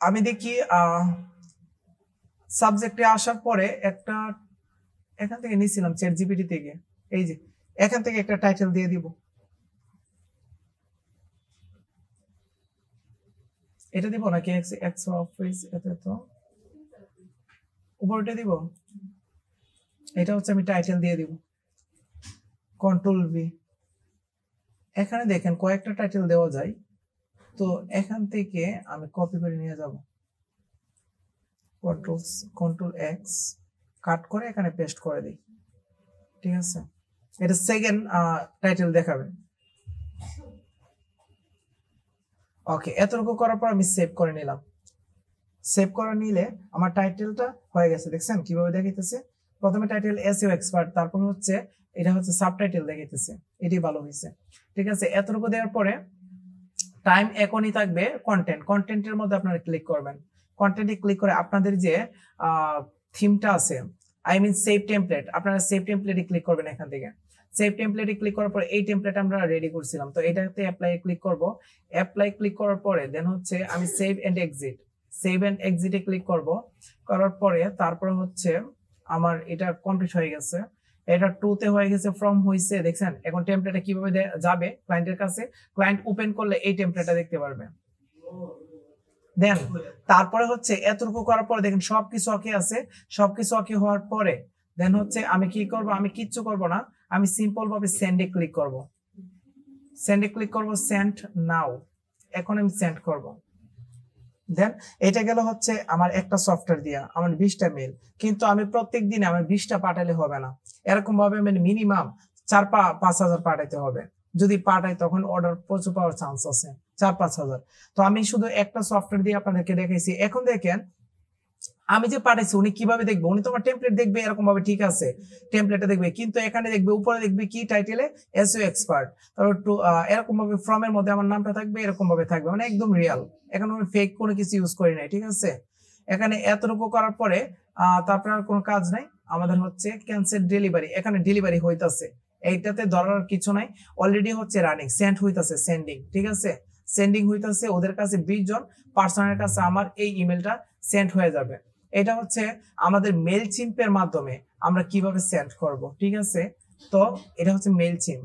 আমি দেখি সাবজেক্টে আসার পরে একটা এখান থেকে নিয়েছিলাম চ্যাট জিপিটি থেকে, এই যে এখান থেকে একটা টাইটেল দিয়ে দিব। এটা দিব নাকি এক্স অফিস, এতে তো উপরটা দিব। এটা হচ্ছে আমি টাইটেল দিয়ে দিব, কন্ট্রোল ভি। এখানে দেখেন কয়েকটা টাইটেল দেওয়া যায়, তো এখান থেকে আমি কপি করে নিয়ে যাব, কন্ট্রোল এক্স কাট করে এখানে পেস্ট করে দিই। ঠিক আছে, এটা সেকেন্ড টাইটেল দেখাবে। ওকে, এতটুকু করার পর আমি সেভ করে নিলাম। সেভ করে নিলে আমার টাইটেলটা হয়ে গেছে। দেখছেন কিভাবে দেখাইতেছে? প্রথমে টাইটেল এসইও এক্সপার্ট, তারপর হচ্ছে এটা হচ্ছে সাবটাইটেল দেখাইতেছে, এটাই ভালো হয়েছে। ঠিক আছে, এতটুকু দেওয়ার পরে টাইম এখনই থাকবে কন্টেন্টের মধ্যে আপনারা ক্লিক করবেন। কন্টেন্টে ক্লিক করে আপনাদের যে থিমটা আছে, আই মিন সেভ টেমপ্লেট, আপনারা সেভ টেমপ্লেটে ক্লিক করবেন। এখান থেকে সেভ টেমপ্লেটে ক্লিক করার পর এই টেমপ্লেট আমরা রেডি করছিলাম, তো এটাতে অ্যাপ্লাই ক্লিক করব। অ্যাপ্লাই ক্লিক করার পরে দেন হচ্ছে আমি সেভ এন্ড এক্সিটে ক্লিক করব। করার পরে তারপরে হচ্ছে আমার এটা কমপ্লিট হয়ে গেছে, এটা 2 তে হয়ে গেছে, ফর্ম হইছে। দেখছেন এখন টেমপ্লেটটা কিভাবে যাবে ক্লায়েন্টের কাছে, ক্লায়েন্ট ওপেন করলে এই টেমপ্লেটটা দেখতে পারবে। দেন তারপরে হচ্ছে এতটুকু করার পরে দেখেন সবকিছু ওকে আছে। সবকিছু ওকে হওয়ার পরে দেন হচ্ছে আমি কি করব, আমি কিচ্ছু করব না, আমি সিম্পল ভাবে সেন্ডে ক্লিক করব। সেন্ড নাও, এখন আমি সেন্ড করব। দেন এটা গেল হচ্ছে আমার একটা সফটওয়্যার দিয়া আমার 20টা মেল, কিন্তু আমি প্রত্যেক দিনে আমার 20টা পাঠালে হবে না, এরকম ভাবে আমি মিনিমাম 4-5 হাজার পাঠাইতে হবে। যদি পাঠাই তখন অর্ডার প্রচুর পাওয়ার চান্স আছে, 4-5 হাজার। তো আমি শুধু একটা সফটওয়্যার দিয়ে আপনাদেরকে দেখাইছি। এখন দেখেন আমি যে পাঠাইছি উনি কিভাবে দেখবে, উনি তোমার টেমপ্লেট দেখবে এরকম ভাবে, ঠিক আছে টেমপ্লেটটা দেখবে, কিন্তু এখানে দেখবে উপরে দেখবে কি টাইটেলে এসইও এক্সপার্ট, তারপর এরকম ভাবে ফর্মের মধ্যে আমার নামটা থাকবে, এরকম ভাবে থাকবে, মানে একদম রিয়াল। এখন আমি ফেক কোনো কিছু ইউজ করি নাই, ঠিক আছে। এখানে এতটুকু করার পরে তারপরে আর কোনো কাজ নাই, আমাদের হচ্ছে ক্যান্সেল ডেলিভারি, এখানে ডেলিভারি হইতাছে, এইটাতে ধরার কিছু নাই, অলরেডি হচ্ছে রানিং, সেন্ড হইতাছে, সেন্ডিং, ঠিক আছে, সেন্ডিং হইতাছে, ওদের কাছে 20 জন পার্সনের কাছে আমার এই ইমেলটা সেন্ড হয়ে যাবে। এটা হচ্ছে আমাদের মেইলচিম্পের মাধ্যমে আমরা কিভাবে সেন্ড করব, ঠিক আছে। তো এটা হচ্ছে মেইলচিম্প।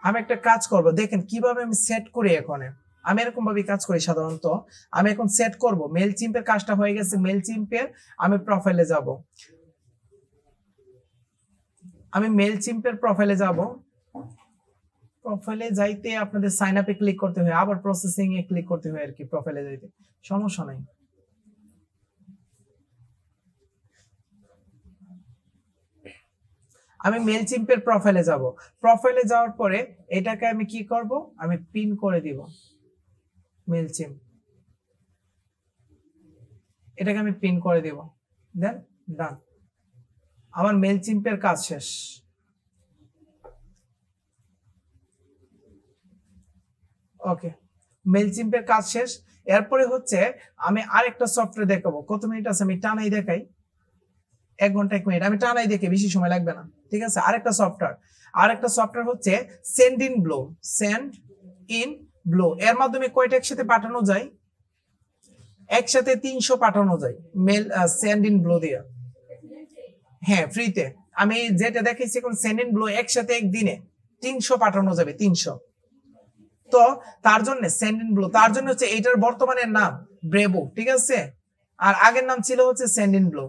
আমি একটা কাজ করব, দেখেন কিভাবে আমি সেট করি। এখন আমি এরকম ভাবে কাজ করি সাধারণত। আমি এখন সেট করব, মেইলচিম্পের কাজটা হয়ে গেছে, মেইলচিম্পের আমি প্রোফাইলে যাব, আমি মেইলচিম্পের প্রোফাইলে যাব, প্রোফাইলে যাইতে আপনাদের সাইন আপে ক্লিক করতে হয়, আবার প্রসেসিং এ ক্লিক করতে হয় আর কি, প্রোফাইলে যাইতে সমস্যা নাই। আমি মেইলচিম্পের প্রোফাইলে যাব, প্রোফাইলে যাওয়ার পরে এটাকে আমি কি করব, আমি পিন করে দিব মেইলচিম্প, এটাকে আমি পিন করে দিব, দেন ডান, আমার মেইলচিম্পের কাজ শেষ। ওকে, মেইলচিম্পের কাজ শেষ। এরপরে হচ্ছে আমি আরেকটা সফটওয়্যার দেখাবো, কত মিনিট আছে আমি টানাই দেখাই, 1 ঘন্টা 1 মিনিট, আমি টানাই দেখে বেশি সময় লাগবে না, ঠিক আছে। আরেকটা সফটওয়্যার হচ্ছে Sendinblue, Sendinblue, এর মাধ্যমে কয়টা একসাথে পাঠানো যায়, একসাথে 300 পাঠানো যায় মেল, সেন্ড ইন ব্লো দিয়ে, হ্যাঁ ফ্রিতে। আমি যেটা দেখাইছি এখন সেন্ড ইন ব্লো, একসাথে একদিনে 300 পাঠানো যাবে, 300। তো তার জন্য সেন্ড ইন ব্লো, তার জন্য হচ্ছে এটার বর্তমানের নাম ব্রেভো, ঠিক আছে, আর আগের নাম ছিল হচ্ছে সেন্ড ইন ব্লো।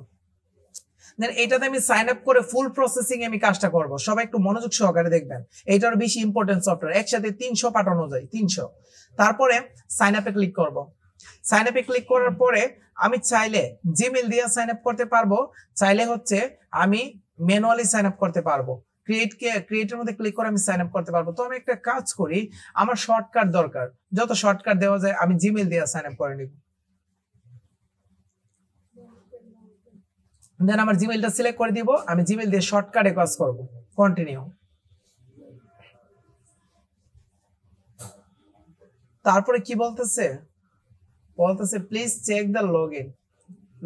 দেন এটাতে আমি সাইন আপ করে ফুল প্রসেসিং আমি কাজটা করব, সবাই একটু মনোযোগ সহকারে দেখবেন, এইটার বেশি ইম্পর্টেন্ট সফটওয়্যার, একসাথে 300 পাঠানো যায়, 300। তারপরে সাইন আপে ক্লিক করব, সাইন আপে ক্লিক করার পরে আমি চাইলে জিমেল দিয়ে সাইন আপ করতে পারবো, চাইলে হচ্ছে আমি ম্যানুয়ালি সাইন আপ করতে পারবো, ক্রিয়েটের মধ্যে ক্লিক করে আমি সাইন আপ করতে পারবো। তো আমি একটা কাজ করি, আমার শর্টকাট দরকার, যত শর্টকাট দেওয়া যায় আমি জিমেল দিয়ে সাইন আপ করে নিব। দেন আমার জিমেলটা সিলেক্ট করে দিব, আমি জিমেল দিয়ে শর্টকাটে কাজ করব, কন্টিনিউ। তারপরে কি বলতেছে, বলতেছে please check the login,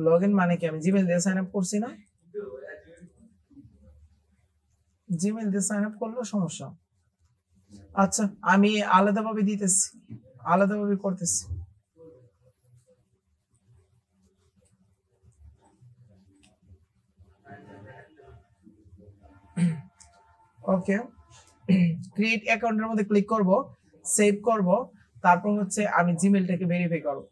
login মানে কি, আমি জিমেল দিয়ে সাইন আপ করছি না, জিমেল দিয়ে সাইন আপ করলেও সমস্যা। আচ্ছা আমি আলাদাভাবে দিতেছি, আলাদাভাবে করতেছি। ওকে, ক্রিয়েট অ্যাকাউন্টের মধ্যে ক্লিক করব, সেভ করব, তারপর হচ্ছে আমি জিমেলটাকে ভেরিফাই করব।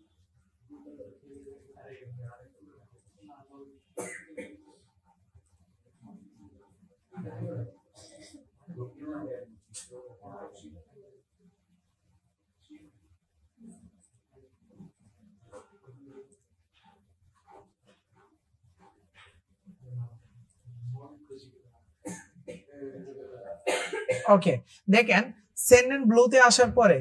ওকে, দেখেন সেন্ড ইন ব্লুতে আসার পরে,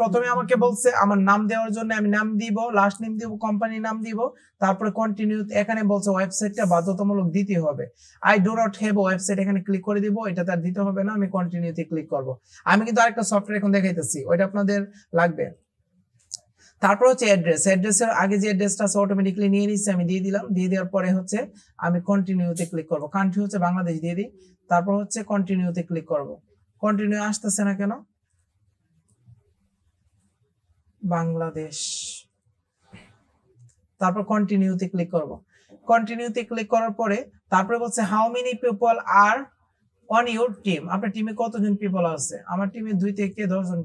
প্রথমে আমাকে বলছে আমার নাম দেওয়ার জন্য, আমি নাম দিব, লাস্ট নেম দিব, কোম্পানির নাম দিব, তারপরে কন্টিনিউ, এখানে বলছে ওয়েবসাইটটা বাধ্যতামূলক দিতে হবে, I do not have website, এখানে ক্লিক করে দিব, এটা তার দিতে হবে না, আমি কন্টিনিউতে ক্লিক করব। আমি কিন্তু আরেকটা সফটওয়্যার এখন দেখাইতেছি, ওইটা আপনাদের লাগবে। তারপর হচ্ছে অ্যাড্রেসের আগে যে অ্যাড্রেসটা আছে অটোমেটিক্যালি নিয়ে নিচ্ছে, আমি দিয়ে দিলাম, দিয়ে দেওয়ার পরে হচ্ছে আমি কন্টিনিউতে ক্লিক করব, কান্ট্রি হচ্ছে বাংলাদেশ দিয়ে দিই, তারপর হচ্ছে কন্টিনিউতে ক্লিক করব। কন্টিনিউ আসতেছে না কেন, বাংলাদেশ, তারপর কন্টিনিউতে ক্লিক করব। কন্টিনিউতে ক্লিক করার পরে তারপরে বলছে how many people are on your team, আপনার টিমে কতজন পিপল আছে, আমার টিমে 2 থেকে 10 জন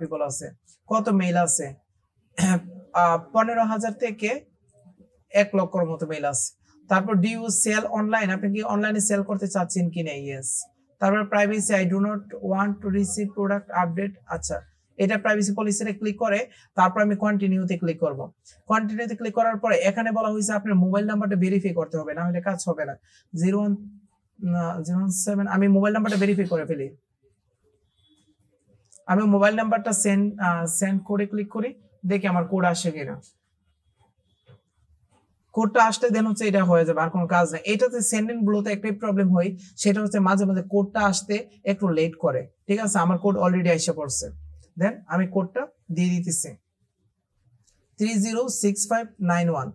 পিপল আছে, কত মেইল আছে, 15,000 থেকে 1 লক্ষর মতো মেইল আছে। তারপর ডু ইউ সেল অনলাইন, আপনি কি অনলাইনে সেল করতে চাচ্ছেন কিনা, ইয়েস। তারপর privacy, I do not want to receive product update, আচ্ছা এটা প্রাইভেসি পলিসিতে ক্লিক করে তারপর আমি কন্টিনিউতে ক্লিক করব। কন্টিনিউতে ক্লিক করার পরে এখানে বলা হয়েছে আপনার মোবাইল নাম্বারটা ভেরিফাই করতে হবে, না হলে কাজ হবে না। 017, আমি মোবাইল নাম্বারটা ভেরিফাই করে ফেলি, আমি মোবাইল নাম্বারটা সেন্ড করে ক্লিক করি, দেখি আমার কোড আসে কিনা। কোডটা আসলে দেন হচ্ছে এটা হয়ে যাবে, আর কোনো কাজ নেই। এটাতে সেন্ডেন্ট গুলোতে একটাই প্রবলেম হয়, সেটা হচ্ছে মাঝে মাঝে কোডটা আসতে একটু লেট করে। ঠিক আছে, আমার কোড অলরেডি এসে পড়ছে। দেন আমি কোডটা দিয়ে দিতেছি 306591।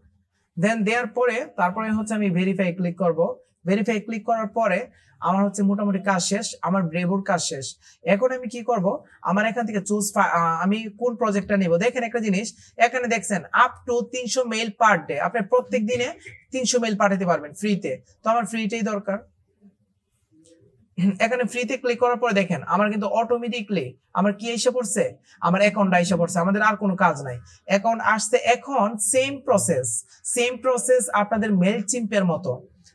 দেন দেওয়ার পরে তারপরে হচ্ছে আমি ভেরিফাই ক্লিক করব। ভেরিফাই ক্লিক করার পরে আমার হচ্ছে মোটামুটি কাজ শেষ, আমার ব্রেভোর কাজ শেষ। এখন আমি কি করব, আমার এখান থেকে চুজ আমি কোন প্রজেক্টটা নেব। দেখেন একটা জিনিস এখানে দেখছেন, up to 300 mail per day, আপনি প্রত্যেক দিনে 300 মেইল পাঠাতে পারবেন ফ্রিতে। তো আমার ফ্রিতেই দরকার। এখানে ফ্রিতে ক্লিক করার পরে দেখেন আমার কিন্তু অটোমেটিকলি আমার কি এসে পড়ছে, আমার অ্যাকাউন্ট এসে পড়ছে। আমাদের আর কোনো কাজ নাই, অ্যাকাউন্ট আসছে। এখন সেম প্রসেস আপনাদের মেইলচিম্পের মতো।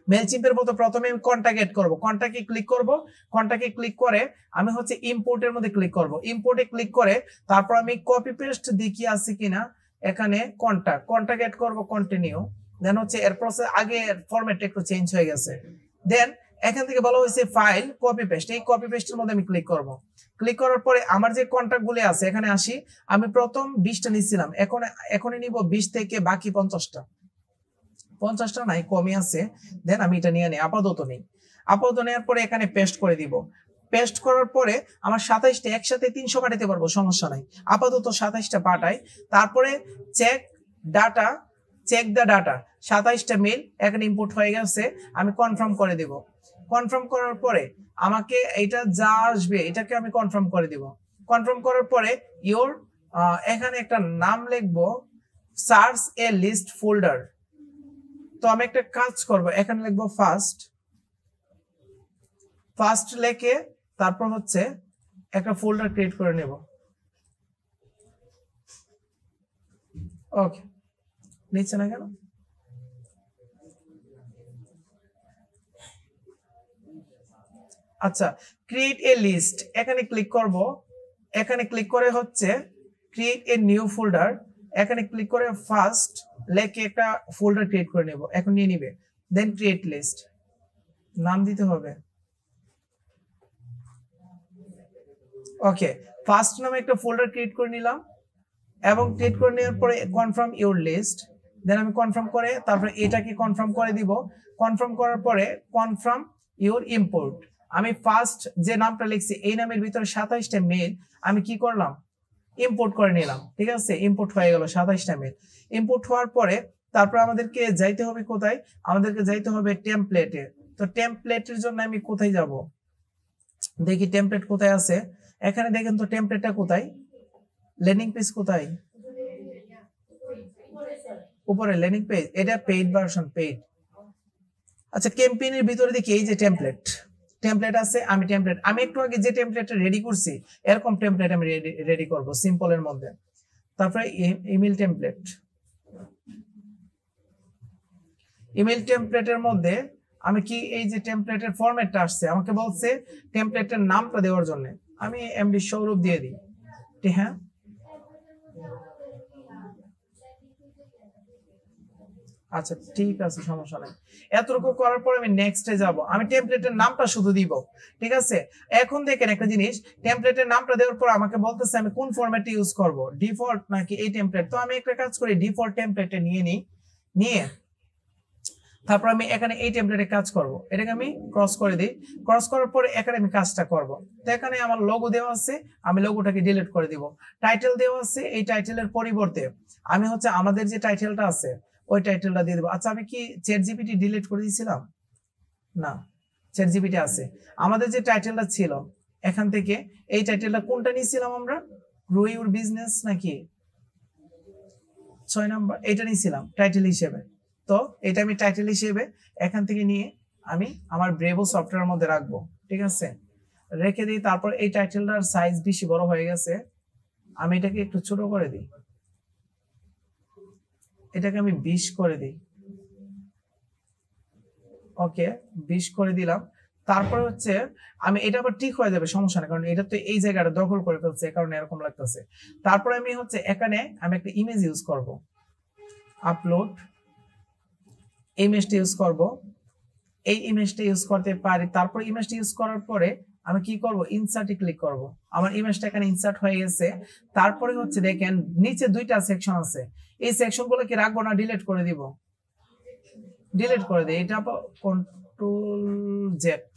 মেইলচিম্পের মতো প্রথমে আমি কন্টাক্ট এড করব, কন্টাক্টে ক্লিক করব। কন্টাক্টে ক্লিক করে আমি হচ্ছে ইম্পোর্টের মধ্যে ক্লিক করব। ইম্পোর্টে ক্লিক করে তারপর আমি কপি পেস্ট দেখি আছে কিনা, এখানে কন্টাক্ট এড করব, কন্টিনিউ। দেন হচ্ছে এর প্রসেস আগে ফরম্যাটটা একটু চেঞ্জ হয়ে গেছে। দেন এখান থেকে বলা হয়েছে ফাইল কপি পেস্ট, এই কপি পেস্টের মধ্যে আমি ক্লিক করব। ক্লিক করার পরে আমার যে কন্টাক্ট গুলো আছে এখানে আসি। আমি প্রথম 20টা নিছিলাম, এখনই নিব 20 থেকে বাকি 50টা নাই, কমই আছে। দেন আমি এটা নিয়ে নেই, আপাতত নেই। আপাতত নেওয়ার পরে এখানে পেস্ট করে দিব। পেস্ট করার পরে আমার 27টা একসাথে 300 পাঠাতে পারবো, সমস্যা নাই। আপাতত 27টা পাঠাই। তারপরে চেক দ্য ডাটা, 27টা মেল এখানে ইম্পোর্ট হয়ে গেছে। আমি কনফার্ম করে দিব। কনফার্ম করার পরে আমাকে এটা যা আসবে এটাকে আমি কনফার্ম করে দিব। কনফার্ম করার পরে ইওর এখানে একটা নাম লিখবো, সার্চ এ লিস্ট ফোল্ডার। তো আমি একটা কাজ করব, এখানে লিখবো ফার্স্ট লিখে তারপর হচ্ছে একটা ফোল্ডার ক্রিয়েট করে নেব। ওকে, নিচ্ছে না কেন? আচ্ছা, ক্রিয়েট এ লিস্ট এখানে ক্লিক করব। এখানে ক্লিক করে হচ্ছে ক্রিয়েট এ নিউ ফোল্ডার, এখানে ক্লিক করে ফার্স্ট লেখে একটা ফোল্ডার ক্রিয়েট করে নেব। এখন নিয়ে নিবে। দেন ক্রিয়েট লিস্ট, নাম দিতে হবে। ওকে, ফার্স্ট নামে একটা ফোল্ডার ক্রিয়েট করে নিলাম, এবং ক্রিয়েট করে নেওয়ার পরে কনফার্ম ইউর লিস্ট। দেন আমি কনফার্ম করে তারপরে এটাকে কনফার্ম করে দিব। কনফার্ম করার পরে কনফার্ম ইউর ইম্পোর্ট। আমি ফার্স্ট যে নামটা লিখছি এই নামের ভিতরে 27টা মেল আমি কি করলাম, ইম্পোর্ট করে নিলাম। ঠিক আছে, ইম্পোর্ট হয়ে গেল 27টা মেল। ইম্পোর্ট হওয়ার পরে তারপর আমাদেরকে যাইতে হবে কোথায়, আমাদেরকে যাইতে হবে টেমপ্লেটে। তো টেমপ্লেটের জন্য আমি কোথায় যাব, দেখি টেমপ্লেট কোথায় আছে। এখানে দেখেন তো টেমপ্লেটটা কোথায়, ল্যান্ডিং পেজ কোথায়, উপরে ল্যান্ডিং পেজ, এটা পেইড ভার্সন, পেইড। আচ্ছা, ক্যাম্পেইনের ভিতরে দেখি এই যে টেমপ্লেট আছে। আমি একটু আগে যে টেমপ্লেটটা রেডি করছি এরকম টেমপ্লেট আমি রেডি করব সিম্পলের মধ্যে। তারপরে ইমেল টেমপ্লেটের মধ্যে আমি কি এই যে টেমপ্লেটের ফরম্যাটটা আসছে, আমাকে বলছে টেমপ্লেটের নামটা দেওয়ার জন্য। আমি এমডি সৌরভ দিয়ে দিই। হ্যাঁ, আচ্ছা ঠিক আছে, সমস্যা নাই। এতটুকু করার পর আমি নেক্সটে যাব। আমি টেমপ্লেটের নামটা শুধু দিব। ঠিক আছে, এখন দেখেন একটা জিনিস, টেমপ্লেটের নামটা দেওয়ার পর আমাকে বলতেছে আমি কোন ফরম্যাটে ইউজ করব, ডিফল্ট নাকি এই টেমপ্লেট। তো আমি একটা কাজ করি, ডিফল্ট টেমপ্লেটে নিয়ে তারপর আমি এখানে এই টেমপ্লেটে কাজ করব। এটাকে আমি ক্রস করে দিই। ক্রস করার পরে এখানে আমি কাজটা করব। তো এখানে আমার লোগো দেওয়া আছে, আমি লোগোটাকে ডিলিট করে দিব। টাইটেল দেওয়া আছে, এই টাইটেলের পরিবর্তে আমি হচ্ছে আমাদের যে টাইটেলটা আছে ওই টাইটেলটা দিয়ে দেবো। আচ্ছা, আমি কি চ্যাটজিপিটি ডিলিট করে দিয়েছিলাম? না, চ্যাটজিপিটি আছে। আমাদের যে টাইটেলটা ছিল এখান থেকে এই টাইটেলটা কোনটা নিয়েছিলাম আমরা, গ্রো ইউর বিজনেস নাকি 6 নাম্বার, এটা নিয়েছিলাম টাইটেল হিসেবে। তো এটা আমি টাইটেল হিসেবে এখান থেকে নিয়ে আমি আমার ব্রেভো সফটওয়্যারের মধ্যে রাখবো। ঠিক আছে, রেখে দিই। তারপর এই টাইটেলটার সাইজ বেশি বড় হয়ে গেছে, আমি এটাকে একটু ছোট করে দিই। এটাকে আমি 20 করে দিই। ওকে, 20 করে দিলাম। তারপর হচ্ছে আমি এটা আবার ঠিক হয়ে যাবে, সমস্যা নেই, কারণ এটা তো এই জায়গাটা দখল করে ফেলছে, কারণ এরকম লাগতেছে। তারপরে আমি হচ্ছে এখানে আমি একটা ইমেজ ইউজ করব, আপলোড ইমেজটা ইউজ করব। এই ইমেজটা ইউজ করতে পারি। তারপর ইমেজটা ইউজ করার পরে আমি কি করব, ইনসার্টে ক্লিক করব। আমার ইমেজটা এখানে ইনসার্ট হয়ে গেছে। তারপরে হচ্ছে দেখেন নিচে দুইটা সেকশন আছে, এই সেকশনগুলো কি রাখবো না ডিলিট করে দিব? ডিলিট করে দিই। এটা কন্ট্রোল জেড,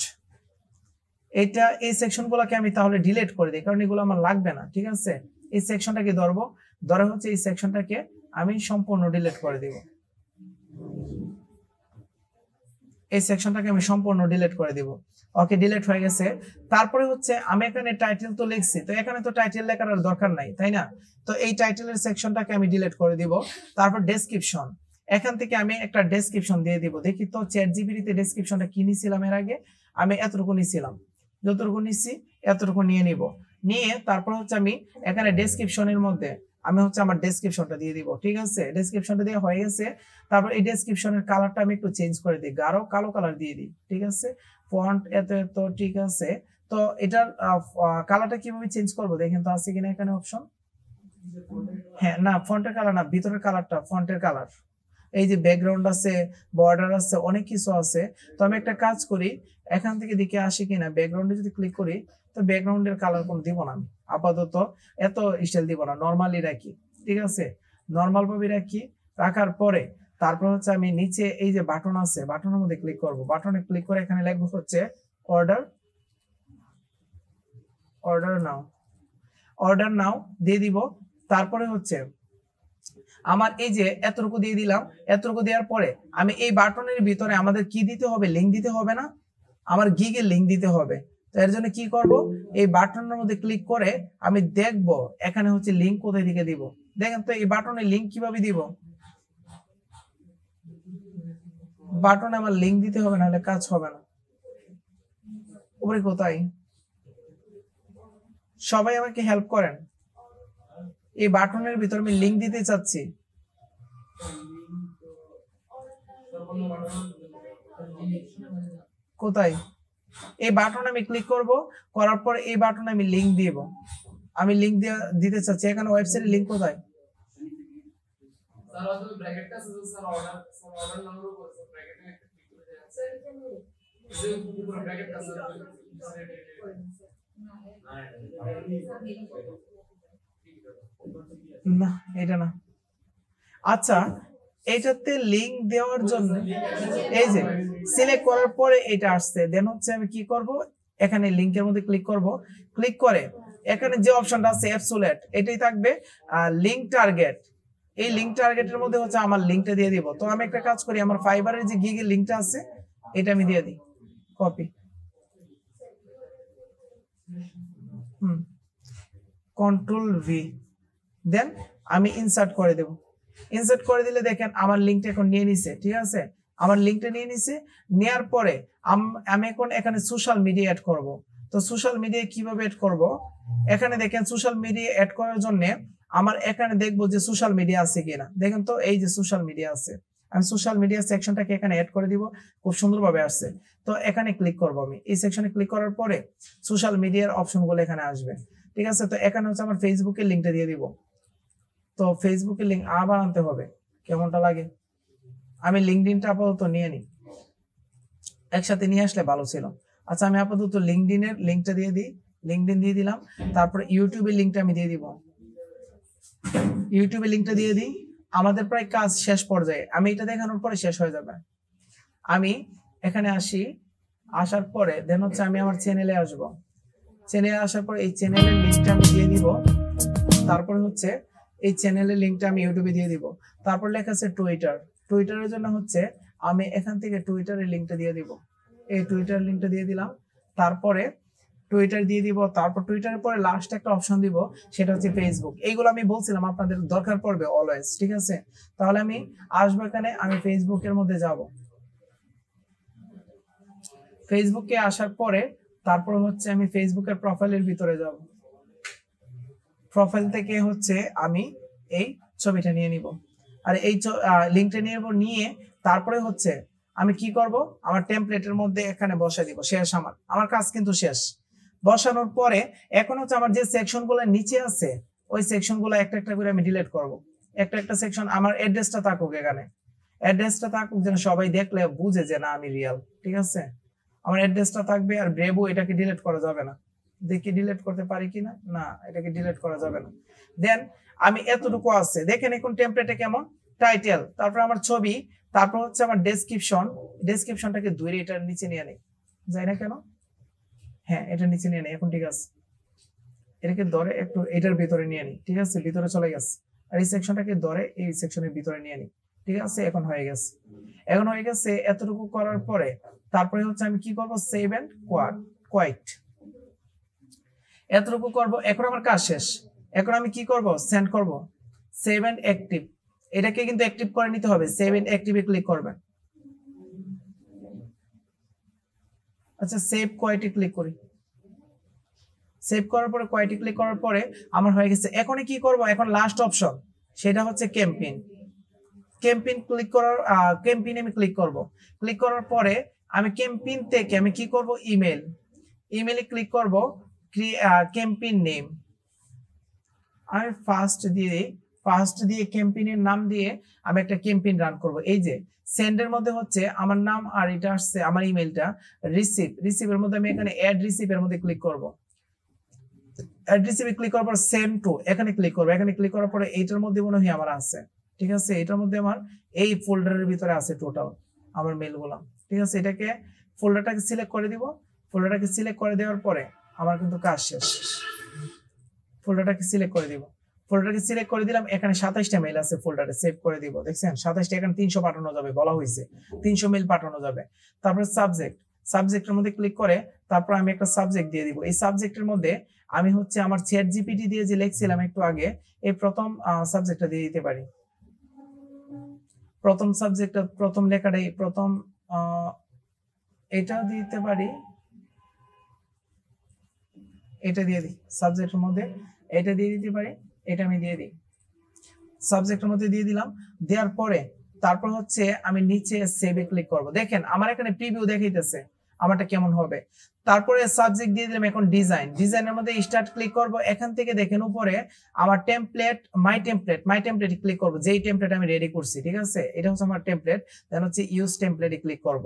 এটা এই সেকশনগুলোকে আমি তাহলে ডিলিট করে দিই, কারণ এগুলো আমার লাগবে না। ঠিক আছে, এই সেকশনটাকে ধরবো, ধরে হচ্ছে এই সেকশনটাকে আমি সম্পূর্ণ ডিলিট করে দিব। এই সেকশনটাকে আমি সম্পূর্ণ ডিলিট করে দিব। ওকে, ডিলিট হয়ে গেছে। তারপরে হচ্ছে আমি এখানে টাইটেল তো লিখছি, তো এখানে তো টাইটেল লেখার আর দরকার নাই, তাই না? তো এই টাইটেলের সেকশনটাকে আমি ডিলিট করে দিব। তারপর ডেসক্রিপশন, এখান থেকে আমি একটা ডেসক্রিপশন দিয়ে দিব। দেখি তো চ্যাটজিপিটিতে ডেসক্রিপশনটা কি নিছিলাম এর আগে, আমি এতটুকু নিছিলাম, যতটুকু নিছি এতটুকু নিয়ে নিব। নিয়ে তারপর হচ্ছে আমি এখানে ডেসক্রিপশনের মধ্যে আমি হচ্ছে আমার ডেসক্রিপশনটা দিয়ে দিব। ঠিক আছে, ডেসক্রিপশনটা দিয়ে হয়ে গেছে। তারপর এই ডেসক্রিপশনের কালারটা আমি একটু চেঞ্জ করে দিই, গাঢ় কালো কালার দিয়ে দিই। ঠিক আছে, ফন্ট এত এত, ঠিক আছে। তো এটার কালারটা কিভাবে চেঞ্জ করব দেখেন তো আছে কিনা এখানে অপশন। হ্যাঁ, না ফন্টের কালার না, ভিতরের কালারটা, ফন্টের কালার। এই যে ব্যাকগ্রাউন্ড আছে, বর্ডার আছে, অনেক কিছু আছে। তো আমি একটা কাজ করি, এখান থেকে দিকে আসি কিনা, ব্যাকগ্রাউন্ডে যদি ক্লিক করি, তো ব্যাকগ্রাউন্ডের কালার কোনো দিব না আমি আপাতত, এত স্টাইল দিব না, নর্মালি রাখি। ঠিক আছে, নর্মাল ভাবে রাখি। রাখার পরে তারপর হচ্ছে আমি নিচে এই যে বাটন আছে, বাটনের মধ্যে ক্লিক করব। বাটনে ক্লিক করে এখানে লিখবো হচ্ছে অর্ডার, অর্ডার নাও, অর্ডার নাও দিয়ে দিব। তারপরে হচ্ছে আমার এই যে এতটুকু দিয়ে দিলাম, এতটুকু দেওয়ার পরে আমি এই বাটনের ভিতরে আমাদের কি দিতে হবে, লিঙ্ক দিতে হবে না? আমার গিগের লিঙ্ক দিতে হবে। তো এর জন্য কি করব, এই বাটনের মধ্যে ক্লিক করে আমি দেখব এখানে হচ্ছে লিঙ্ক কোথায় থেকে দিব। দেখেন তো এই বাটনে লিঙ্ক কিভাবে দিব, বাটনে আমার লিঙ্ক দিতে হবে, নাহলে কাজ হবে না। উপরে কোথায়, সবাই আমাকে হেল্প করেন, এই বাটনের ভিতর আমি লিঙ্ক দিতে চাচ্ছি। কোথায়, এই বাটনে আমি ক্লিক করব, করার পর এই বাটনে আমি লিঙ্ক দিব। আমি লিঙ্ক দিতে চাচ্ছি, এখানে ওয়েবসাইটের লিঙ্ক কোথায়? না এটা না, আচ্ছা এটাতে লিংক দেওয়ার জন্য এই যে সিলেক্ট করার পরে এটা আসছে, দেন হচ্ছে আমি কি করব, এখানে লিংকের মধ্যে ক্লিক করব। ক্লিক করে এখানে যে অপশনটা আছে অ্যাবসোলিউট, এটাই থাকবে লিংক টার্গেট। এই লিংক টার্গেটের মধ্যে হচ্ছে আমার লিংকটা দিয়ে দিব। তো আমি একটা কাজ করি, আমার ফাইবারের যে গিগের লিংকটা আছে এটা আমি দিয়ে দিই, কপি, কন্ট্রোল ভি, দেন আমি ইনসার্ট করে দেব। ইনসার্ট করে দিলে দেখেন আমার লিংকটা এখন নিয়ে নিছে। ঠিক আছে, আমার লিংকটা নিয়ে নিছে। নেয়ার পরে আমি এখন এখানে সোশ্যাল মিডিয়া অ্যাড করব। তো সোশ্যাল মিডিয়া কিভাবে অ্যাড করব, এখানে দেখেন সোশ্যাল মিডিয়া অ্যাড করার জন্য আমার এখানে দেখবো যে সোশ্যাল মিডিয়া আছে কিনা। দেখেন তো এই যে সোশ্যাল মিডিয়া আছে, আমি সোশ্যাল মিডিয়া সেকশনটাকে এখানে অ্যাড করে দিব, খুব সুন্দরভাবে আসছে। তো এখানে ক্লিক করব, আমি এই সেকশনে ক্লিক করার পরে সোশ্যাল মিডিয়ার অপশনগুলো এখানে আসবে। ঠিক আছে, তো এখানে হচ্ছে আমার ফেসবুকের লিংকটা দিয়ে দিব। তো ফেসবুকের লিংক আবার আনতে হবে, কেমনটা লাগে? আমি লিঙ্কডিনটা আপাতত নিয়ে নিই, একসাথে নিয়ে আসলে ভালো ছিল। আচ্ছা আমি আপাতত লিঙ্কডিনের লিঙ্কটা দিয়ে দিই, লিঙ্কডিন দিয়ে দিলাম। তারপরে ইউটিউবের লিঙ্কটা আমি দিয়ে দিব, ইউটিউবের লিঙ্কটা দিয়ে দিই। আমাদের প্রায় কাজ শেষ পর্যায়ে, আমি এটা দেখানোর পরে শেষ হয়ে যাবে। আমি এখানে আসি, আসার পরে দেন হচ্ছে আমি আমার চ্যানেলে আসব। চ্যানেলে আসার পরে এই চ্যানেলের লিঙ্কটা আমি দিয়ে দিব। তারপর হচ্ছে এই চ্যানেলের লিঙ্কটা আমি ইউটিউবে দিয়ে দিব। তারপর লেখা আছে টুইটার, টুইটারের জন্য হচ্ছে আমি এখান থেকে টুইটারের লিঙ্কটা দিয়ে দিব। এই টুইটার লিঙ্কটা দিয়ে দিলাম, তারপরে টুইটার দিয়ে দিব। তারপর টুইটারের পরে লাস্ট একটা অপশন দিব, সেটা হচ্ছে ফেসবুক। এইগুলো আমি বলছিলাম আপনাদের দরকার পড়বে অলওয়েজ। ঠিক আছে, তাহলে আমি আসবো এখানে, আমি ফেসবুকের মধ্যে যাব। ফেসবুকে আসার পরে তারপর হচ্ছে আমি ফেসবুকের প্রোফাইলের ভিতরে যাব। প্রোফাইল থেকে হচ্ছে আমি এই ছবিটা নিয়ে নিব, আর এই লিঙ্কটা নিয়ে তারপরে হচ্ছে আমি কি করব, আমার টেমপ্লেটের মধ্যে এখানে বসাই দিব। শেষ, আমার কাজ কিন্তু শেষ। বসানোর পরে এখন হচ্ছে আমার যে সেকশনগুলো নিচে আছে ওই সেকশনগুলো একটা একটা করে আমি ডিলিট করব। একটা একটা সেকশন আমার অ্যাড্রেসটা থাকুক, এখানে অ্যাড্রেসটা থাকুক, যেন সবাই দেখলে বুঝে যে না আমি রিয়েল। ঠিক আছে, আমার অ্যাড্রেসটা থাকবে, আর ব্রেভো এটাকে ডিলিট করা যাবে না। দেখি ডিলিট করতে পারি কিনা, না এটাকে ডিলিট করা যাবে না। দেন আমি এতটুকু আছে দেখেন, এখন টেমপ্লেটে কেমন টাইটেল, তারপর আমার ছবি, তারপর হচ্ছে আমার ডেসক্রিপশনটাকে ধরে এটার নিচে নিয়ে নেই, যাই না কেন, হ্যাঁ এটা নিচে নিয়ে নেই, এখন ঠিক আছে। এটাকে ধরে একটু এটার ভিতরে নিয়ে নিই, ঠিক আছে, ভিতরে চলে গেছে। আর এই সেকশনটাকে ধরে এই সেকশনের ভিতরে নিয়ে নিই, ঠিক আছে, এখন হয়ে গেছে। এতটুকু করার পরে তারপরে হচ্ছে আমি কি করব, সেভ এন্ড কোয়াইট, এতটুকু করব। এখন আমার কাজ শেষ। এখন আমি কি করব, সেন্ড করব। সেভ এন্ড অ্যাক্টিভ, এটাকে কিন্তু অ্যাক্টিভ করে নিতে হবে। সেভ এন্ড অ্যাক্টিভে ক্লিক করবেন। আচ্ছা সেভ কোয়াইটে ক্লিক করি। সেভ করার পরে কোয়াইটে ক্লিক করার পরে আমার হয়ে গেছে। এখন কি করব, এখন লাস্ট অপশন সেটা হচ্ছে ক্যাম্পেইন ক্লিক করার, ক্যাম্পেইনে আমি ক্লিক করব। ক্লিক করার পরে আমি ক্যাম্পেইন থেকে আমি কি করব, ইমেলে ক্লিক করব, ক্যাম্পেইন নেম আমি ফার্স্ট দিয়ে ক্যাম্পেইনের নাম দিয়ে আমি একটা ক্যাম্পেইন রান করব। এই যে সেন্ডের মধ্যে হচ্ছে আমার নাম, আর এটা আসছে আমার ইমেলটা। রিসিভের মধ্যে আমি এখানে অ্যাড রিসিভের মধ্যে ক্লিক করব। অ্যাড রিসিভে ক্লিক করার পর সেন্ড টু এখানে ক্লিক করব। এখানে ক্লিক করার পরে এইটার মধ্যে মনে হয় আমার আছে, ঠিক আছে, এটার মধ্যে আমার এই ফোল্ডারের ভিতরে আছে টোটাল আমার মেলগুলো, ঠিক আছে। এটাকে ফোল্ডারটাকে সিলেক্ট করে দিব। ফোল্ডারটাকে সিলেক্ট করে দেওয়ার পরে আমার কিন্তু কাজ শেষ। ফোল্ডারটাকে সিলেক্ট করে দিব। ফোল্ডারকে সিলেক্ট করে দিলাম। এখানে 27টা মেল আছে ফোল্ডারে, সেভ করে দিব। দেখছেন 27টা, এখানে 300 পাঠানো যাবে, বলা হয়েছে 300 মেল পাঠানো যাবে। তারপরে সাবজেক্টের মধ্যে ক্লিক করে তারপর আমি একটা সাবজেক্ট দিয়ে দিব। এই সাবজেক্টের মধ্যে আমি হচ্ছে আমার চ্যাট জিপিটি দিয়ে যে লিখছিলাম একটু আগে, এই প্রথম সাবজেক্টটা দিয়ে দিতে পারি। প্রথম সাবজেক্টটা, প্রথম লেখাটাই, প্রথম এটা দিতে পারি, এটা দিয়ে দিই সাবজেক্টের মধ্যে, এটা দিয়ে দিতে পারি, এটা আমি দিয়ে দিই সাবজেক্টের মধ্যে দিয়ে দিলাম। দেওয়ার পরে তারপর হচ্ছে আমি নিচে সেভে ক্লিক করব। দেখেন আমার এখানে প্রিভিউ দেখাইতেছে আমারটা কেমন হবে। তারপরে সাবজেক্ট দিয়ে দিলাম। এখন ডিজাইনের মধ্যে স্টার্ট ক্লিক করব। এখান থেকে দেখেন উপরে আমার টেমপ্লেট, মাই টেমপ্লেট ক্লিক করব, যেই টেমপ্লেট আমি রেডি করছি, ঠিক আছে, এটা হচ্ছে আমার টেমপ্লেট। দেন হচ্ছে ইউজ টেমপ্লেটে ক্লিক করব।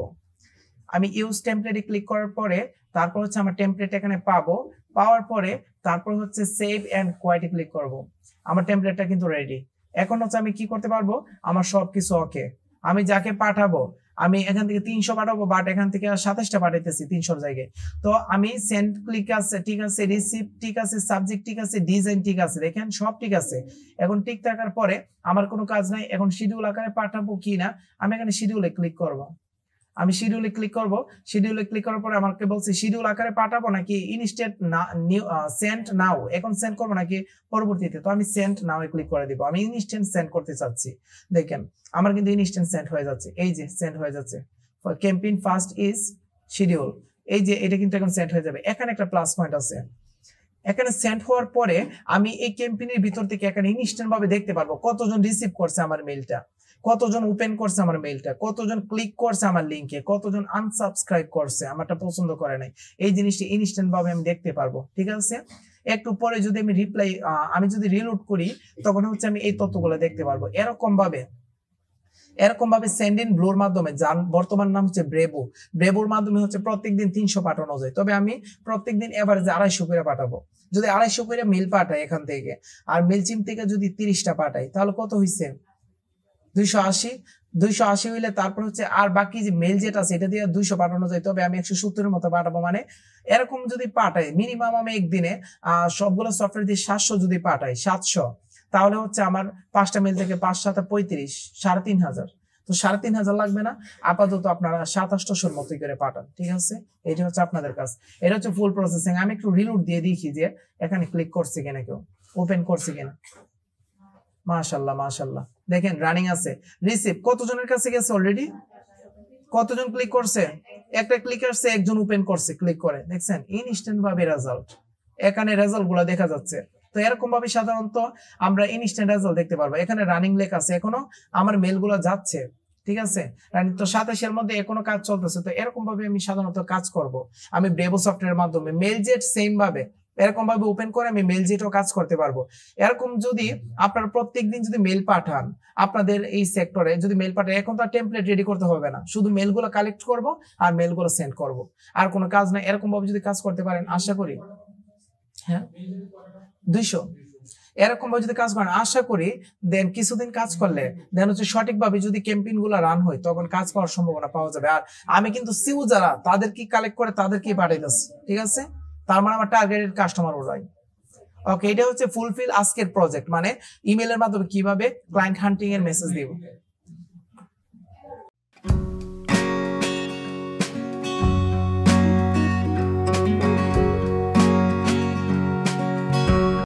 আমি ইউজ টেমপ্লেটে ক্লিক করার পরে তারপর হচ্ছে আমার টেমপ্লেট এখানে পাওয়ার পরে তারপর হচ্ছে সেভ এন্ড কোয়াইটে ক্লিক করব। আমার টেমপ্লেটটা কিন্তু রেডি। এখন হচ্ছে আমি কি করতে পারবো, আমার সবকিছু ওকে। আমি যাকে পাঠাবো, আমি এখান থেকে 300 পাঠাবো, বাট এখান থেকে 27টা পাঠাইতেছি 300 জায়গায়। তো আমি সেন্ড ক্লিক আছে, ঠিক আছে, রিসিভ ঠিক আছে, সাবজেক্ট ঠিক আছে, ডিজাইন ঠিক আছে, দেখেন সব ঠিক আছে। এখন ঠিক থাকার পরে আমার কোনো কাজ নাই। এখন শিডিউল আকারে পাঠাবো কিনা, আমি এখানে শিডিউলে ক্লিক করব। আমি শিডিউলে ক্লিক করব। শিডিউলে ক্লিক করার পরে আমাকে বলছে শিডিউল আকারে পাঠাবো নাকি ইনস্ট্যান্ট সেন্ড নাও, এখন সেন্ড করবো নাকি পরবর্তীতে। তো আমি সেন্ড নাও এ ক্লিক করে দিব। আমি ইনস্ট্যান্ট সেন্ড করতে চাচ্ছি। দেখেন আমার কিন্তু ইনস্ট্যান্ট সেন্ড হয়ে যাচ্ছে, এই যে সেন্ড হয়ে যাচ্ছে। ক্যাম্পেইন ফার্স্ট ইজ শিডিউল, এই যে এটা কিন্তু এখন সেন্ড হয়ে যাবে। এখানে একটা প্লাস পয়েন্ট আছে। এখানে সেন্ড হওয়ার পরে আমি এই ক্যাম্পেইনের ভিতর থেকে এখানে ইনস্ট্যান্ট ভাবে দেখতে পারবো কতজন রিসিভ করছে আমার মেইলটা, কতজন ওপেন করছে আমার মেইলটা, কতজন ক্লিক করছে আমার লিংকে, কতজন আনসাবস্ক্রাইব করছে, আমারটা পছন্দ করে নাই। এই জিনিসটি ইনস্ট্যান্ট ভাবে আমি দেখতে পারবো, ঠিক আছে। একটু পরে যদি আমি যদি রিলোড করি তখন হচ্ছে আমি এই তথ্যগুলো দেখতে পারবো। এরকম ভাবে সেন্ড ইন ব্লুর মাধ্যমে, যার বর্তমান নাম হচ্ছে ব্রেভোর মাধ্যমে হচ্ছে প্রত্যেকদিন 300 পাঠানো যায়। তবে আমি প্রত্যেকদিন এভারেজে 250 করে পাঠাবো। যদি 250 করে মেল পাঠাই এখান থেকে, আর মেলচিম থেকে যদি 30টা পাঠাই, তাহলে কত হয়েছে 280 হইলে তারপর হচ্ছে আর বাকি যে মেল যেটা আছে এটা দিয়ে 200 পাঠানো যায়। তবে আমি 170 এর মতো পাঠাবো। মানে এরকম যদি পাঠাই মিনিমাম আমি একদিনে সবগুলো সফটওয়্যার দিয়ে 700 যদি পাঠাই, 700, তাহলে হচ্ছে আমার 5টা মেল থেকে 5 7 35, 3500। তো 3500 লাগবে না, আপাতত আপনারা 2700 মতো করে পাঠান, ঠিক আছে। এটা হচ্ছে আপনাদের কাজ, এটা হচ্ছে ফুল প্রসেসিং। আমি একটু রিলোড দিয়ে দেখি যে এখানে ক্লিক করছে কিনা, কেউ ওপেন করছে কিনা। মাশাআল্লাহ দেখেন রানিং আছে। রিসিভ কতজনের কাছে গেছে অলরেডি, কতজন ক্লিক করছে, একটা ক্লিক আসছে, একজন ওপেন করছে ক্লিক করে, দেখছেন ইনস্ট্যান্ট ভাবে রেজাল্ট, এখানে রেজাল্ট গুলা দেখা যাচ্ছে। তো এরকম ভাবে সাধারণত আমরা ইনস্ট্যান্ট রেজাল্ট দেখতে পারবো। এখানে রানিং লেখা আছে, এখনো আমার মেল গুলো যাচ্ছে, ঠিক আছে। তো 27 এর মধ্যে এখনো কাজ চলতেছে। তো এরকম ভাবে আমি সাধারণত কাজ করব। আমি ব্রেভো সফটওয়্যারের মাধ্যমে মেলজেট সেম ভাবে এরকম ভাবে ওপেন করে আমি মেল জেটও কাজ করতে পারবো। এরকম যদি আপনারা প্রত্যেকদিন যদি মেল পাঠান, আপনাদের এই সেক্টরে যদি মেল পাঠান, এখন তো টেমপ্লেট রেডি করতে হবে না, শুধু মেলগুলো কালেক্ট করব আর মেলগুলো সেন্ড করব, আর কোনো কাজ নাই। এরকম ভাবে যদি কাজ করতে পারেন আশা করি, হ্যাঁ 200 এরকম ভাবে যদি কাজ করেন আশা করি দেন কিছুদিন কাজ করলে দেন হচ্ছে সঠিকভাবে যদি ক্যাম্পেইন গুলো রান হয় তখন কাজ পাওয়ার সম্ভাবনা পাওয়া যাবে। আর আমি কিন্তু সিউ যারা তাদের কি কালেক্ট করে তাদেরকেই পাঠাইতেছি, ঠিক আছে? তার মানে আমার টার্গেটেড কাস্টমার ওরাই। ওকে, এটা হচ্ছে ফুলফিল আজকের প্রজেক্ট, মানে ইমেলের মাধ্যমে কিভাবে ক্লায়েন্ট হান্টিং এর মেসেজ দিব।